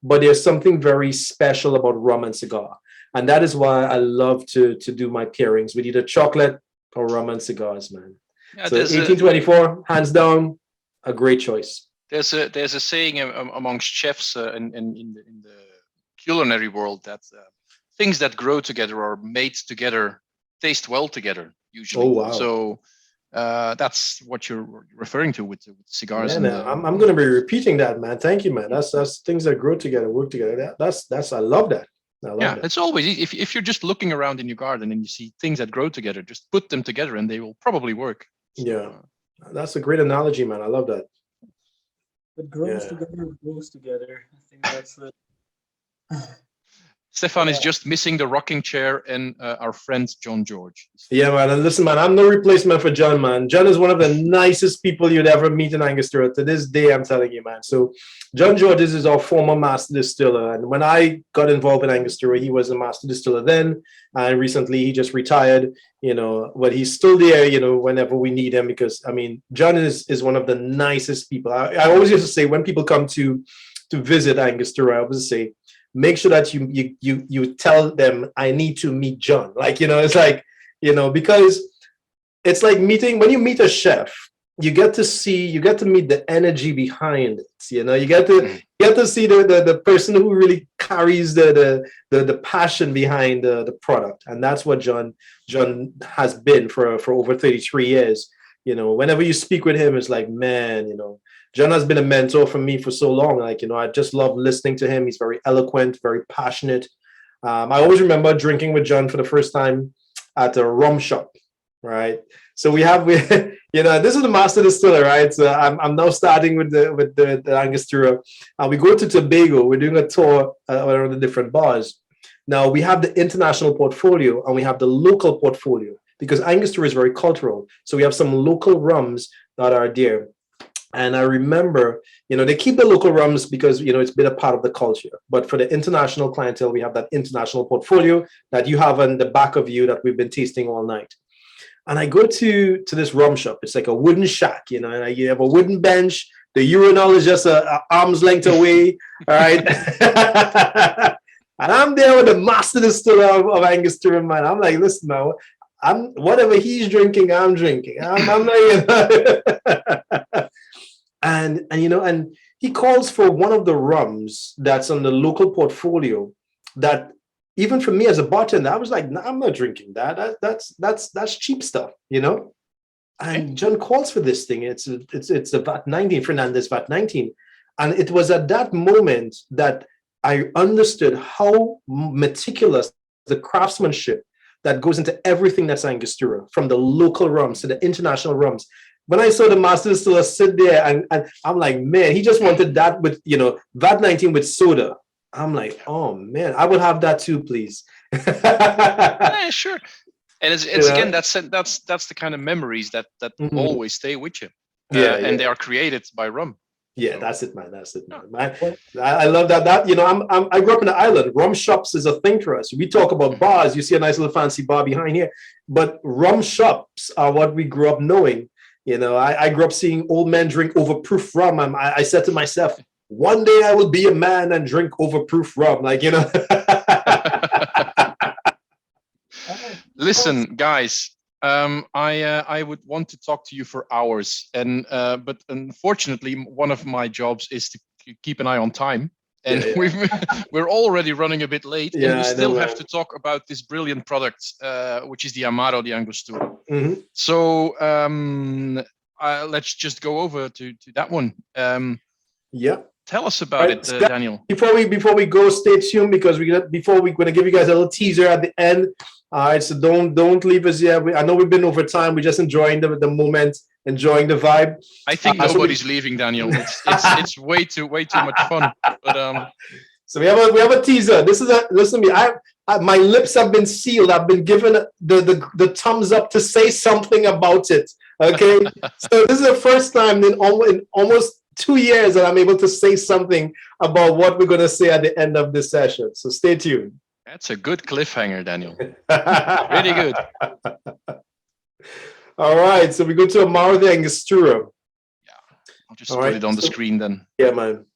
Speaker 2: but there's something very special about rum and cigar. And that is why I love to do my pairings with either chocolate or rum and cigars, man. Yeah, so 1824, hands down, a great choice.
Speaker 1: There's a saying amongst chefs in the culinary world that things that grow together or made together taste well together usually. Oh, wow. So that's what you're referring to with cigars.
Speaker 2: Man, I'm going to be repeating that, man. Thank you, man. That's things that grow together, work together. That's I love that.
Speaker 1: Yeah, it's always, if you're just looking around in your garden and you see things that grow together, just put them together and they will probably work. So,
Speaker 2: yeah, that's a great analogy, man. I love that.
Speaker 3: It grows together, it grows together. I think that's it.
Speaker 1: Stefan is just missing the rocking chair and our friend John George.
Speaker 2: Yeah, man. And listen, man, I'm no replacement for John, man. John is one of the nicest people you'd ever meet in Angostura. To this day, I'm telling you, man. So John George is our former master distiller. And when I got involved in Angostura, he was a master distiller then. And recently he just retired, but he's still there, whenever we need him. Because, John is one of the nicest people. I always used to say when people come to visit Angostura, I always say, make sure that you tell them I need to meet John. It's like, because it's like when you meet a chef, you get to meet the energy behind it. You get to see the person who really carries the passion behind the product. And that's what John has been for over 33 years. Whenever you speak with him, it's like, man, John has been a mentor for me for so long. I just love listening to him. He's very eloquent, very passionate. I always remember drinking with John for the first time at a rum shop, right? So we this is the master distiller, right? So I'm now starting with the Angostura. We go to Tobago. We're doing a tour around the different bars. Now we have the international portfolio and we have the local portfolio because Angostura is very cultural. So we have some local rums that are there. And I remember, they keep the local rums because, it's been a part of the culture. But for the international clientele, we have that international portfolio that you have on the back of you that we've been tasting all night. And I go to this rum shop. It's like a wooden shack, and you have a wooden bench. The urinal is just a arm's length away. All right. And I'm there with the master distiller of Angostura, man. I'm like, listen, now, whatever he's drinking, I'm drinking. I'm not, and he calls for one of the rums that's on the local portfolio that even for me as a bartender, I was like, nah, I'm not drinking that. That's cheap stuff, And John calls for this thing. It's the VAT 19, Fernandez VAT 19. And it was at that moment that I understood how meticulous the craftsmanship that goes into everything that's Angostura, from the local rums to the international rums. When I saw the master distiller sit there and I'm like, man, he just wanted that with, VAT 19 with soda. I'm like, oh man, I would have that too, please.
Speaker 1: Yeah, sure. And it's again, that's the kind of memories that always stay with you. And they are created by rum.
Speaker 2: Yeah, that's it, man. That's it, man. I love that. I grew up in the island. Rum shops is a thing for us. We talk about bars. You see a nice little fancy bar behind here, but rum shops are what we grew up knowing. I grew up seeing old men drink overproof rum. I said to myself, one day I will be a man and drink overproof rum.
Speaker 1: Listen, guys. I would want to talk to you for hours, but unfortunately, one of my jobs is to keep an eye on time, and we're already running a bit late, and we still have to talk about this brilliant product, which is the Amaro, the Angostura.
Speaker 2: Mm-hmm.
Speaker 1: So let's just go over to that one. Tell us about it, Daniyel.
Speaker 2: Before we go, stay tuned because we're going to give you guys a little teaser at the end. All right, so don't leave us yet. I know we've been over time. We're just enjoying the moment, enjoying the vibe.
Speaker 1: I think nobody's leaving, Daniyel. It's way too much fun. But
Speaker 2: so we have a teaser. Listen to me. My lips have been sealed. I've been given the thumbs up to say something about it. Okay, so this is the first time in almost 2 years that I'm able to say something about what we're going to say at the end of this session. So stay tuned.
Speaker 1: That's a good cliffhanger, Daniyel. Really good.
Speaker 2: All right, so we go to Amaro the Angostura.
Speaker 1: Yeah, I'll just put it on the screen then.
Speaker 2: Yeah, man.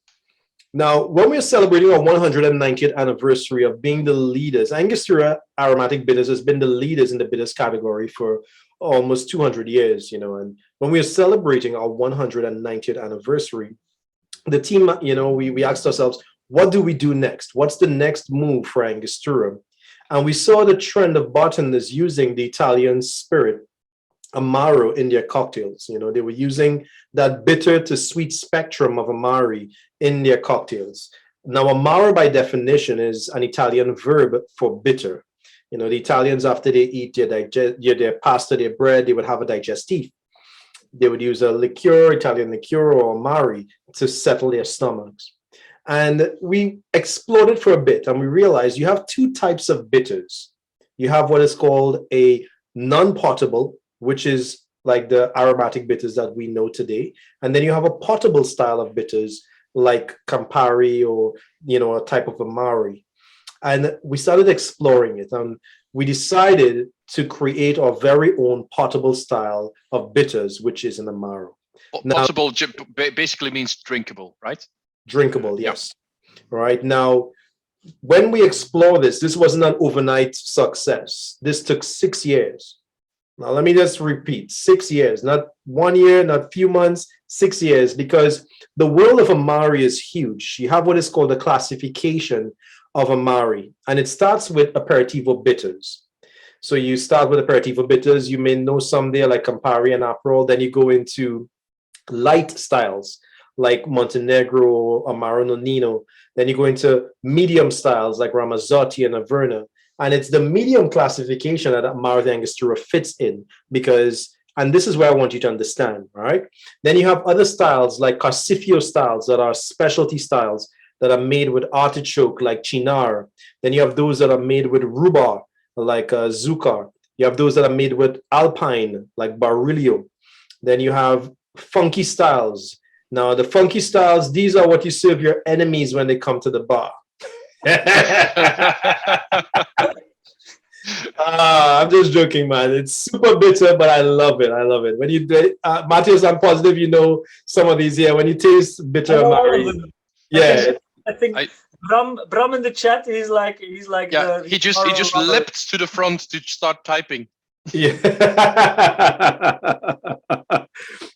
Speaker 2: Now, when we're celebrating our 190th anniversary of being the leaders, Angostura Aromatic Bitters has been the leaders in the bitters category for almost 200 years, and when we're celebrating our 190th anniversary, the team, we asked ourselves, what do we do next? What's the next move for Angostura? And we saw the trend of bartenders using the Italian spirit, Amaro, in their cocktails. They were using that bitter to sweet spectrum of Amari in their cocktails. Now, Amaro, by definition, is an Italian verb for bitter. The Italians, after they eat their pasta, their bread, they would have a digestif. They would use a liqueur, Italian liqueur or Amari, to settle their stomachs. And we explored it for a bit, and we realized you have two types of bitters. You have what is called a non-potable, which is like the aromatic bitters that we know today. And then you have a potable style of bitters like Campari or, a type of Amari. And we started exploring it, and we decided to create our very own potable style of bitters, which is an Amaro.
Speaker 1: Potable basically means drinkable, right?
Speaker 2: Drinkable, yes. Right. Now, when we explore this wasn't an overnight success. This took 6 years. Now, let me just repeat, 6 years, not 1 year, not few months, 6 years, because the world of Amari is huge. You have what is called the classification of Amari, and it starts with Aperitivo Bitters. So you start with Aperitivo Bitters. You may know some there like Campari and Aperol. Then you go into light styles like Montenegro, Amaro Nonino. Then you go into medium styles like Ramazzotti and Averna. And it's the medium classification that Amaro the Angostura fits in and this is where I want you to understand, right? Then you have other styles like Carsifio styles that are specialty styles that are made with artichoke like Chinar. Then you have those that are made with rhubarb like Zucar. You have those that are made with Alpine like Barilio. Then you have funky styles Now, the funky styles, these are what you serve your enemies when they come to the bar. I'm just joking, man. It's super bitter, but I love it. I love it. When you do Matthias, I'm positive you know some of these. Yeah, when you taste bitter Amari, yeah.
Speaker 3: I think Bram in the chat, he's like
Speaker 1: yeah. He just leapt to the front to start typing.
Speaker 2: Yeah.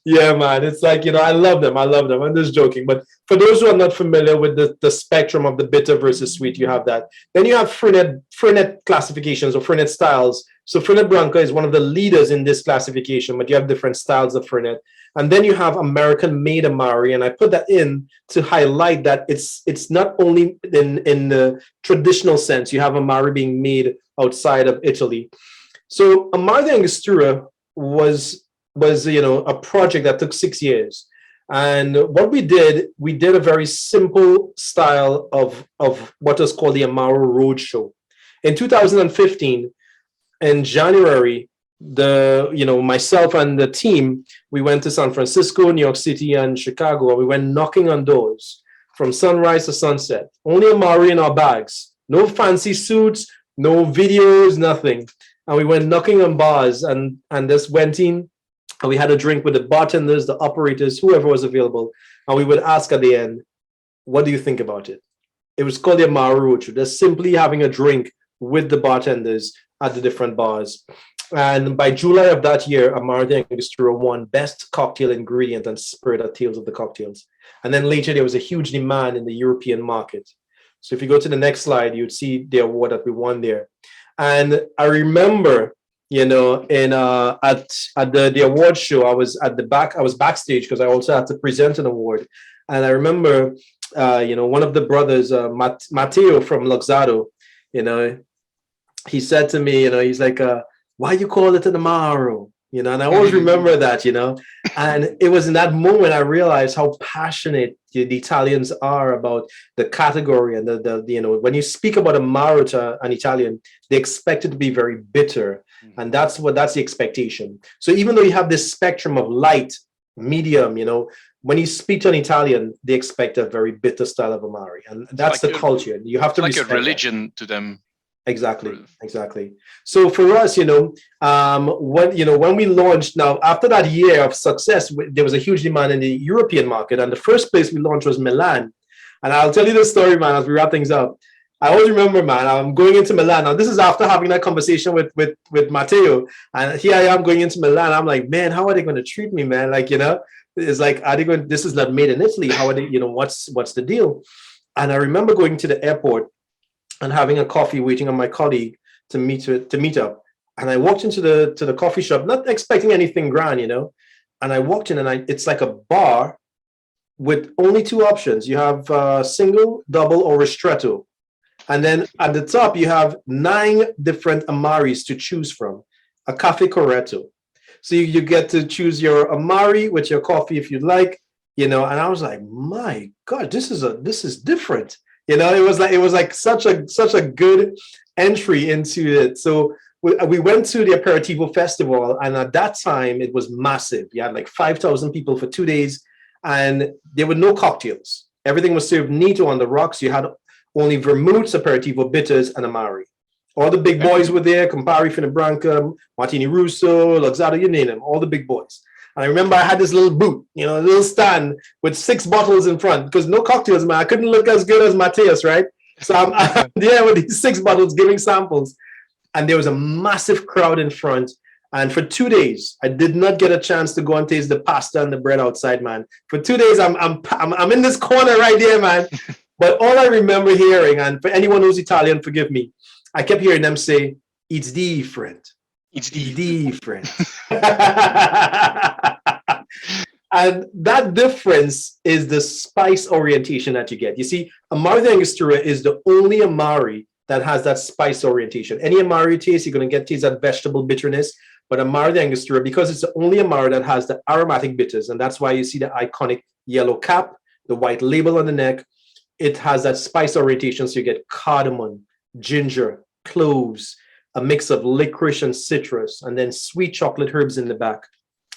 Speaker 2: Yeah, man. It's like, I love them. I'm just joking. But for those who are not familiar with the spectrum of the bitter versus sweet, you have that. Then you have Fernet classifications or Fernet styles. So Fernet Branca is one of the leaders in this classification, but you have different styles of Fernet. And then you have American-made Amari, and I put that in to highlight that it's not only in the traditional sense. You have Amari being made outside of Italy. So Amaro de Angostura was a project that took 6 years. And what we did a very simple style of what was called the Amaro Roadshow. In 2015, in January, myself and the team, we went to San Francisco, New York City, and Chicago, and we went knocking on doors from sunrise to sunset. Only Amari in our bags. No fancy suits, no videos, nothing. And we went knocking on bars and just went in and we had a drink with the bartenders, the operators, whoever was available. And we would ask at the end, what do you think about it? It was called the Amaro Roadshow. Just simply having a drink with the bartenders at the different bars. And by July of that year, Amaro de Angostura won Best Cocktail Ingredient and Spirit at Tales of the Cocktails. And then later there was a huge demand in the European market. So if you go to the next slide, you'd see the award that we won there. And I remember, at the award show, I was at the back, I was backstage because I also had to present an award. And I remember, one of the brothers, Matteo from Luxardo, he said to me, he's like, why you call it an Amaro? And I always remember that, and it was in that moment I realized how passionate the Italians are about the category and the when you speak about Amaro to an Italian, they expect it to be very bitter, and that's the expectation. So even though you have this spectrum of light, medium, when you speak to an Italian, they expect a very bitter style of Amari, and that's like the culture. You have to
Speaker 1: respect like a religion to them.
Speaker 2: Exactly. So for us, when we launched, now after that year of success, there was a huge demand in the European market, and the first place we launched was Milan. And I'll tell you the story, man, as we wrap things up. I always remember, man, I'm going into Milan. Now, this is after having that conversation with Matteo, and here I am going into Milan. I'm like, man, how are they going to treat me, man? Like, it's like, are they going? This is not made in Italy. How are they? What's the deal? And I remember going to the airport and having a coffee, waiting on my colleague to meet up. And I walked into the coffee shop, not expecting anything grand, And I walked in, and it's like a bar with only two options. You have single, double, or ristretto. And then at the top, you have 9 different Amaris to choose from, a cafe corretto. So you get to choose your Amari with your coffee if you'd like, And I was like, my God, this is different. It was like such a good entry into it. So we went to the Aperitivo Festival, and at that time it was massive. You had like 5,000 people for 2 days, and there were no cocktails. Everything was served neato on the rocks. You had only vermouths, Aperitivo Bitters, and Amari. All the big boys were there: Campari, Fernet Branca, Martini Russo, Luxardo, you name them, all the big boys. And I remember I had this little booth, a little stand with 6 bottles in front, because no cocktails, man. I couldn't look as good as Matthias, right? So I'm there with these 6 bottles giving samples. And there was a massive crowd in front. And for 2 days, I did not get a chance to go and taste the pasta and the bread outside, man. For 2 days, I'm in this corner right there, man. But all I remember hearing, and for anyone who's Italian, forgive me, I kept hearing them say, "It's different. It's different." And that difference is the spice orientation that you get. You see, Amaro de Angostura is the only Amari that has that spice orientation. Any Amari taste, you're going to taste that vegetable bitterness. But Amaro de Angostura, because it's the only Amaro that has the aromatic bitters, and that's why you see the iconic yellow cap, the white label on the neck, it has that spice orientation. So you get cardamom, ginger, cloves, a mix of licorice and citrus, and then sweet chocolate herbs in the back.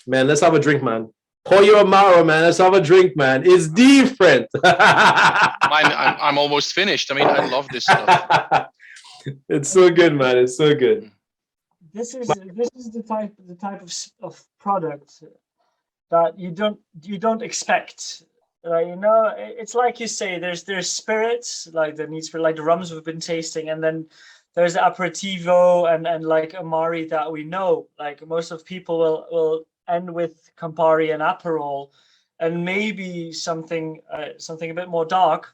Speaker 2: Man, let's have a drink, man. Pour your Amaro, man. Let's have a drink, man. It's different.
Speaker 1: I'm almost finished. I mean, I love this stuff.
Speaker 2: It's so good, man. It's so good.
Speaker 3: This is the type of product that you don't expect. You know, it's like you say, there's spirits like the needs for like the rums we've been tasting, and then there's the aperitivo and like Amari that we know. Like most of people will end with Campari and Aperol, and maybe something a bit more dark.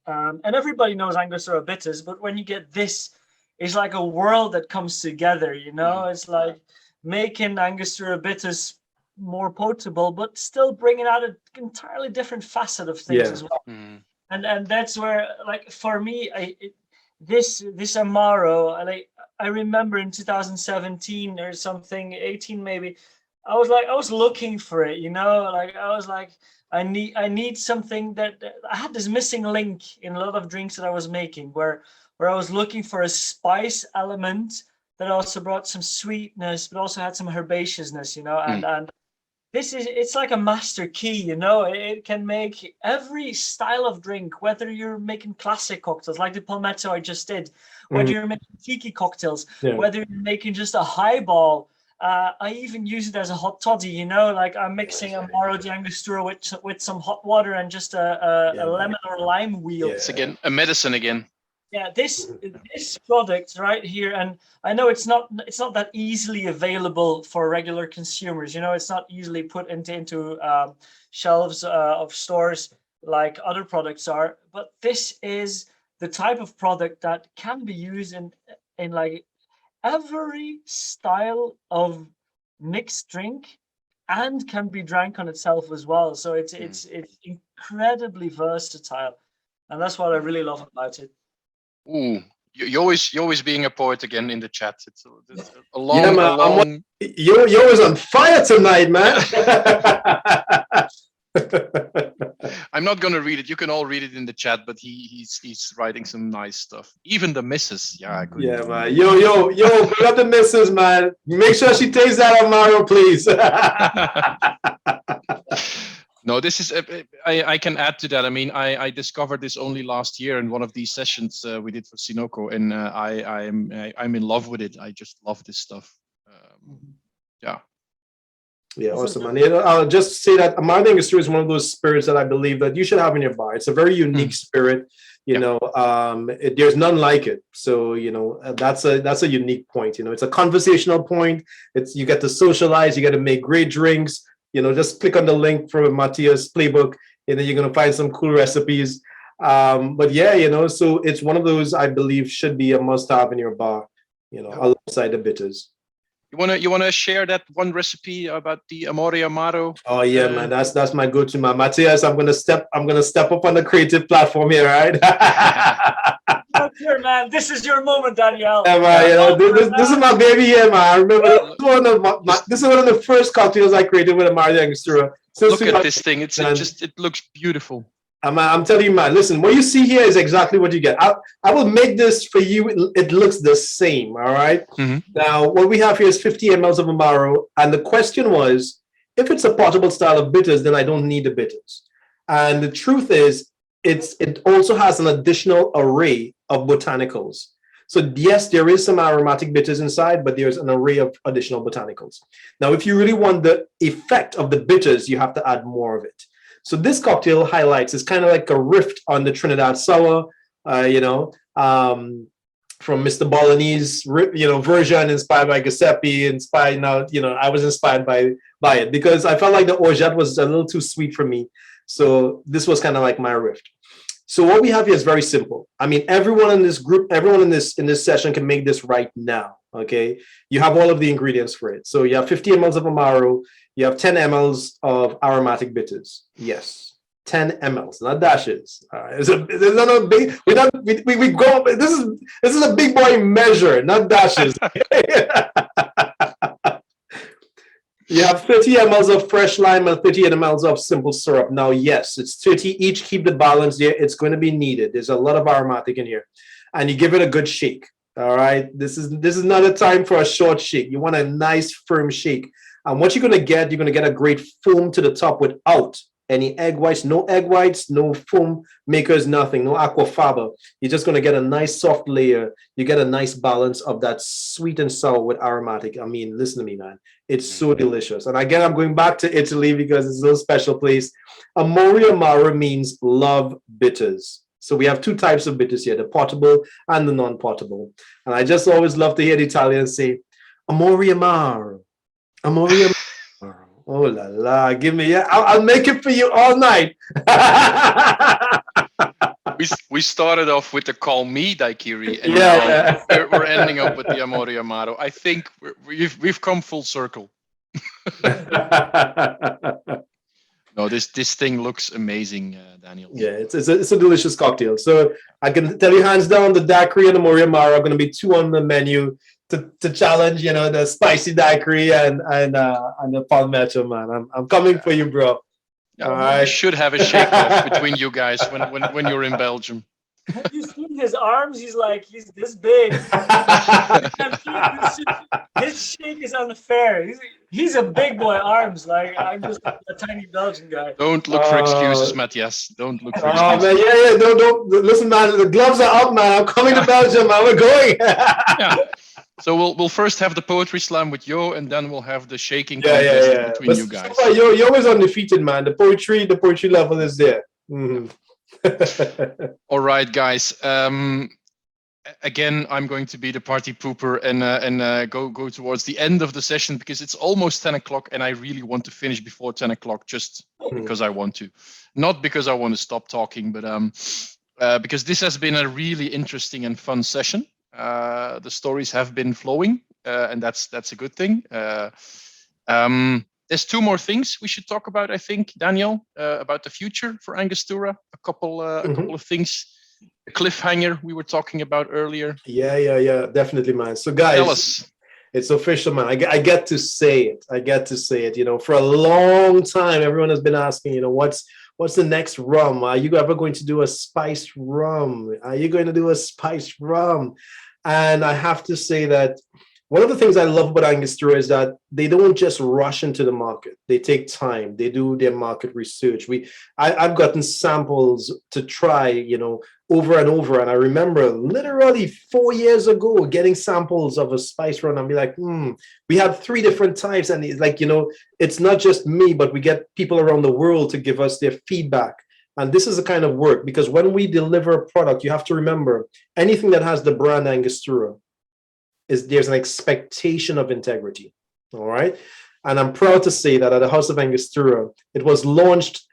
Speaker 3: And everybody knows Angostura Bitters, but when you get this, it's like a world that comes together. You know, it's like making Angostura Bitters more potable, but still bringing out an entirely different facet of things as well. And that's where, like, for me, this Amaro, I remember in 2017 or something, 18 maybe, I was looking for it, you know, like I was like, I need something that I had this missing link in a lot of drinks that I was making, where I was looking for a spice element that also brought some sweetness, but also had some herbaceousness, you know, and it's like a master key, you know. It can make every style of drink, whether you're making classic cocktails like the palmetto I just did, whether you're making tiki cocktails, whether you're making just a highball. I even use it as a hot toddy, you know, like I'm mixing Amaro de Angostura with some hot water and just a lemon or lime wheel.
Speaker 1: It's again a medicine again.
Speaker 3: Yeah, this product right here, and I know it's not that easily available for regular consumers. You know, it's not easily put into shelves of stores like other products are. But this is the type of product that can be used in like every style of mixed drink, and can be drank on itself as well. So it's incredibly versatile, and that's what I really love about it.
Speaker 1: Ooh, you're always being a poet again in the chat. It's a long.
Speaker 2: You're always on fire tonight, man.
Speaker 1: I'm not gonna read it. You can all read it in the chat, but he's writing some nice stuff. Even the missus, good.
Speaker 2: Yeah, man. Yo, we got the missus, man. Make sure she takes that Amaro, please.
Speaker 1: No, this is. I can add to that. I mean, I discovered this only last year in one of these sessions we did for Cinoco, and I'm in love with it. I just love this stuff.
Speaker 2: Yeah, awesome, man. You know, I'll just say that Amaro de Angostura is one of those spirits that I believe that you should have in your bar. It's a very unique spirit. You know, there's none like it. So, you know, that's a unique point. You know, it's a conversational point. You get to socialize. You get to make great drinks. You know, just click on the link from Matthias' playbook, and then you're going to find some cool recipes. But yeah, you know, so it's one of those I believe should be a must-have in your bar, you know, alongside the bitters.
Speaker 1: You wanna share that one recipe about the Amaro?
Speaker 2: Oh yeah, man, that's my go-to, man. Matthias, I'm gonna step up on the creative platform here, right?
Speaker 3: Here, man. This is your moment, Daniyel.
Speaker 2: Yeah, man, you know, this is my baby here, man. I remember this is one of the first cocktails I created with Amaro de Angostura.
Speaker 1: Look at this thing. It looks beautiful.
Speaker 2: I'm telling you, man, listen, what you see here is exactly what you get. I will make this for you. It looks the same, all right? Now, what we have here is 50 mLs of Amaro, and the question was, if it's a portable style of bitters, then I don't need the bitters. And the truth is, it also has an additional array of botanicals. So yes, there is some aromatic bitters inside, but there's an array of additional botanicals. Now, if you really want the effect of the bitters, you have to add more of it. So this cocktail highlights, it's kind of like a riff on the Trinidad Sour, you know, from Mr. Bolognese, you know, version inspired by Giuseppe, I was inspired by it because I felt like the orgeat was a little too sweet for me. So this was kind of like my riff. So what we have here is very simple. I mean, everyone in this group, everyone in this session can make this right now. Okay, you have all of the ingredients for it. So you have 50 mLs of Amaro, you have 10 mLs of aromatic bitters. Yes, 10 mLs, not dashes. All right, this is a big boy measure, not dashes. You have 30 mLs of fresh lime and 30 mLs of simple syrup. Now, yes, it's 30 each. Keep the balance there. It's going to be needed. There's a lot of aromatic in here, and you give it a good shake. All right, this is not a time for a short shake. You want a nice firm shake. And what you're going to get a great foam to the top without any egg whites, no egg whites, no foam makers, nothing, no aquafaba. You're just going to get a nice soft layer. You get a nice balance of that sweet and sour with aromatic. I mean, listen to me, man. It's so delicious. And again, I'm going back to Italy because it's a special place. Amaro means love bitters. So we have two types of bitters here, the potable and the non-potable. And I just always love to hear the Italians say, Amaro. Oh la la, give me, I'll make it for you all night.
Speaker 1: We started off with the Call Me Daiquiri, and now we're ending up with the Amaro. I think we've come full circle. No, this thing looks amazing, Daniyel.
Speaker 2: Yeah, it's a delicious cocktail. So I can tell you hands down, the daiquiri and the Amaro are going to be two on the menu to challenge, the spicy daiquiri and the palmetto, man. I'm coming for you, bro.
Speaker 1: Yeah, I should have a shake-off between you guys when you're in Belgium.
Speaker 3: Have you seen his arms? He's this big. His shake is unfair. He's a big boy arms. I'm just a tiny Belgian guy.
Speaker 1: Don't look for excuses, Matthias. Don't look for
Speaker 2: excuses.
Speaker 1: Man,
Speaker 2: yeah. Don't listen, man. The gloves are up, man. I'm coming to Belgium, man. We're going.
Speaker 1: Yeah. So we'll first have the poetry slam with Yo, and then we'll have the shaking contest between you guys.
Speaker 2: So Yo is undefeated, man. The poetry level is there. Mm-hmm.
Speaker 1: All right, guys. Again, I'm going to be the party pooper and go towards the end of the session because it's almost 10 o'clock and I really want to finish before 10 o'clock just because I want to. Not because I want to stop talking, but because this has been a really interesting and fun session. The stories have been flowing, and that's a good thing. There's two more things we should talk about, I think, Daniyel, about the future for Angostura. A couple of things. The cliffhanger we were talking about earlier.
Speaker 2: Yeah, definitely, man. So, guys,
Speaker 1: tell us.
Speaker 2: It's official, man. I get to say it. For a long time, everyone has been asking, what's the next rum? Are you ever going to do a spiced rum? Are you going to do a spiced rum? And I have to say that one of the things I love about Angostura is that they don't just rush into the market. They take time. They do their market research. I've gotten samples to try, over and over. And I remember literally 4 years ago getting samples of a spice rum and be like, we have 3 different types. And it's like, it's not just me, but we get people around the world to give us their feedback. And this is the kind of work, because when we deliver a product, you have to remember anything that has the brand Angostura, there's an expectation of integrity. All right. And I'm proud to say that at the House of Angostura, it was launched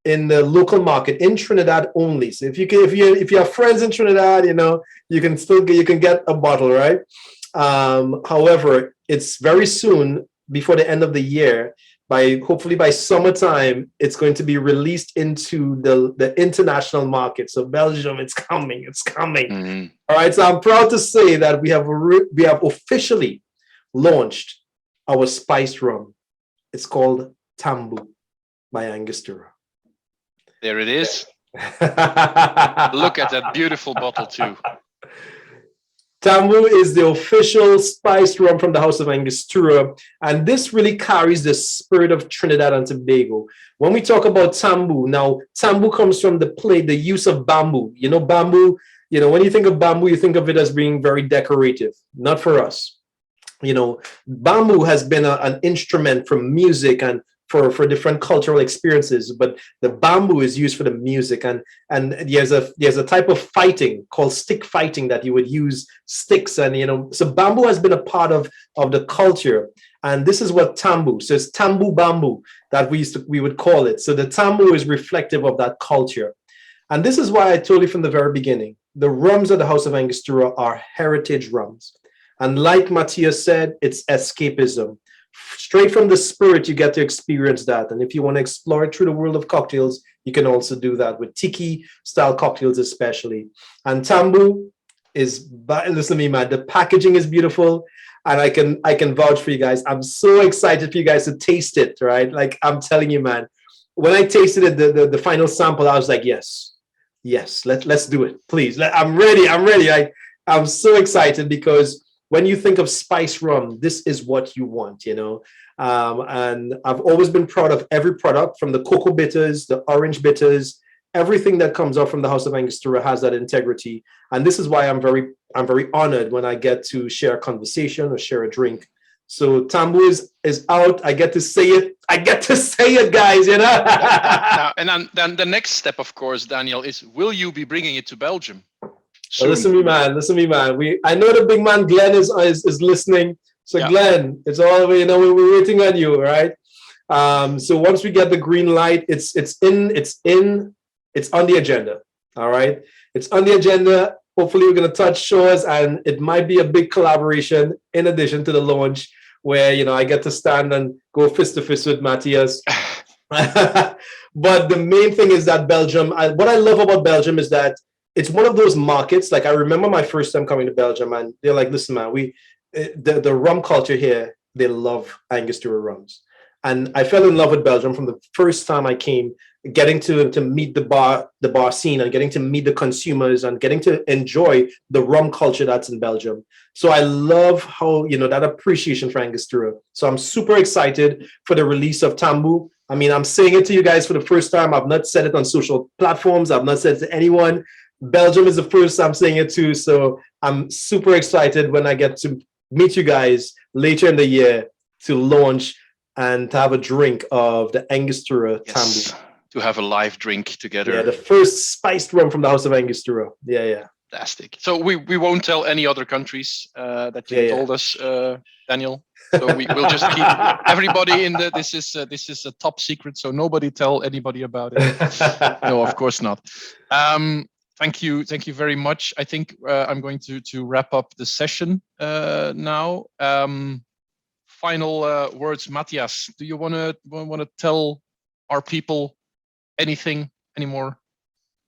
Speaker 2: in the local market in Trinidad only. So if you have friends in Trinidad, you can get a bottle, right? However, it's very soon, before the end of the year, hopefully by summertime, it's going to be released into the international market. So Belgium, it's coming. Mm-hmm. All right. So I'm proud to say that we have officially launched our spiced rum. It's called Tambu by Angostura.
Speaker 1: There it is. Look at that beautiful bottle too.
Speaker 2: Tambu is the official spiced rum from the House of Angostura, and this really carries the spirit of Trinidad and Tobago. When we talk about Tambu, now Tambu comes from the use of bamboo. Bamboo, when you think of bamboo, you think of it as being very decorative. Not for us. Bamboo has been an instrument for music and for different cultural experiences, but the bamboo is used for the music, and there's a type of fighting called stick fighting that you would use sticks, and so bamboo has been a part of the culture, and this is what Tambu. So it's Tambu bamboo that we would call it. So the Tambu is reflective of that culture, and this is why I told you from the very beginning, the rums of the House of Angostura are heritage rums, and like Matthias said, it's escapism. Straight from the spirit, you get to experience that. And if you want to explore it through the world of cocktails, you can also do that with tiki style cocktails, especially. And Tambu listen to me, man, the packaging is beautiful. And I can vouch for you guys. I'm so excited for you guys to taste it, right? Like I'm telling you, man, when I tasted it, the final sample, I was like, yes, let's do it, please. I'm ready. I'm so excited because when you think of spice rum, this is what you want, you know. And I've always been proud of every product, from the cocoa bitters, the orange bitters, everything that comes out from the House of Angostura has that integrity. And this is why I'm very honored when I get to share a conversation or share a drink. So Tambu is out. I get to say it. Guys, you know.
Speaker 1: And then the next step, of course, Daniyel, is will you be bringing it to Belgium?
Speaker 2: Well, listen to me, man. I know the big man Glenn is listening. So yeah. Glenn, it's all, you know, we're waiting on you, right? So once we get the green light, it's on the agenda. All right, it's on the agenda. Hopefully, we're gonna touch shores, and it might be a big collaboration in addition to the launch, where, you know, I get to stand and go fist to fist with Matthias. But the main thing is that Belgium. What I love about Belgium is that it's one of those markets. Like, I remember my first time coming to Belgium, and they're like, "Listen, man, the rum culture here, they love Angostura rums." And I fell in love with Belgium from the first time I came, getting to meet the bar scene, and getting to meet the consumers, and getting to enjoy the rum culture that's in Belgium. So I love how, you know, that appreciation for Angostura. So I'm super excited for the release of Tambu. I mean, I'm saying it to you guys for the first time. I've not said it on social platforms. I've not said it to anyone. Belgium is the first I'm saying it to. So I'm super excited when I get to meet you guys later in the year to launch and to have a drink of the Angostura Tambu.
Speaker 1: To have a live drink together.
Speaker 2: Yeah, the first spiced rum from the House of Angostura. Yeah.
Speaker 1: Fantastic. So we won't tell any other countries that you told us, Daniyel. So we'll just keep everybody in the. This is a top secret, so nobody tell anybody about it. No, of course not. Thank you very much. I think I'm going to wrap up the session now. Final words, Matthias. Do you want to tell our people anything anymore?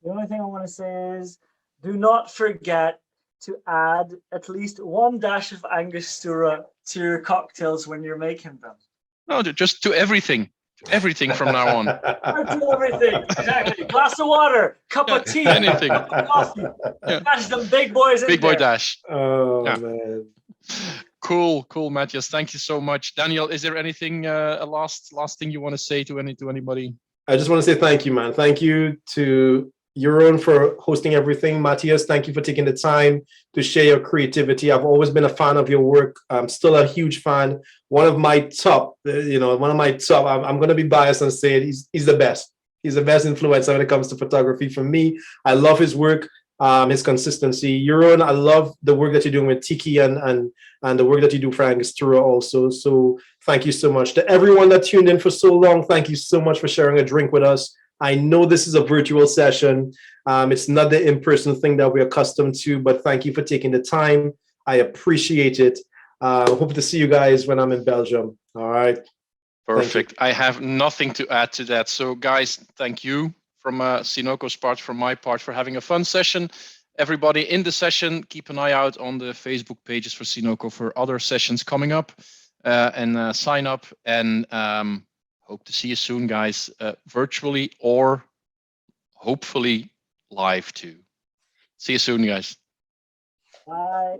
Speaker 3: The only thing I want to say is, do not forget to add at least one dash of Angostura to your cocktails when you're making them.
Speaker 1: No, just to everything. Everything from now on.
Speaker 3: To everything, exactly. Glass of water, cup of tea,
Speaker 1: anything.
Speaker 3: Coffee. Dash them big boys in
Speaker 1: Big boy
Speaker 3: there.
Speaker 1: dash.
Speaker 2: Oh man.
Speaker 1: Cool, Matthias. Thank you so much. Daniyel, is there anything a last thing you want to say to anybody?
Speaker 2: I just want to say thank you, man. Thank you to Euron for hosting everything. Matthias, thank you for taking the time to share your creativity. I've always been a fan of your work. I'm still a huge fan. One of my top. I'm going to be biased and say it. He's the best. He's the best influencer when it comes to photography for me. I love his work, his consistency. Euron, I love the work that you're doing with Tiki and the work that you do for Angostura also. So thank you so much. To everyone that tuned in for so long, thank you so much for sharing a drink with us. I know this is a virtual session. It's not the in-person thing that we're accustomed to, but thank you for taking the time. I appreciate it. Hope to see you guys when I'm in Belgium. All right.
Speaker 1: Perfect. I have nothing to add to that. So guys, thank you from Cinoco's part, from my part, for having a fun session. Everybody in the session, keep an eye out on the Facebook pages for Cinoco for other sessions coming up, and sign up, and hope to see you soon, guys, virtually or hopefully live too. See you soon, guys.
Speaker 3: Bye.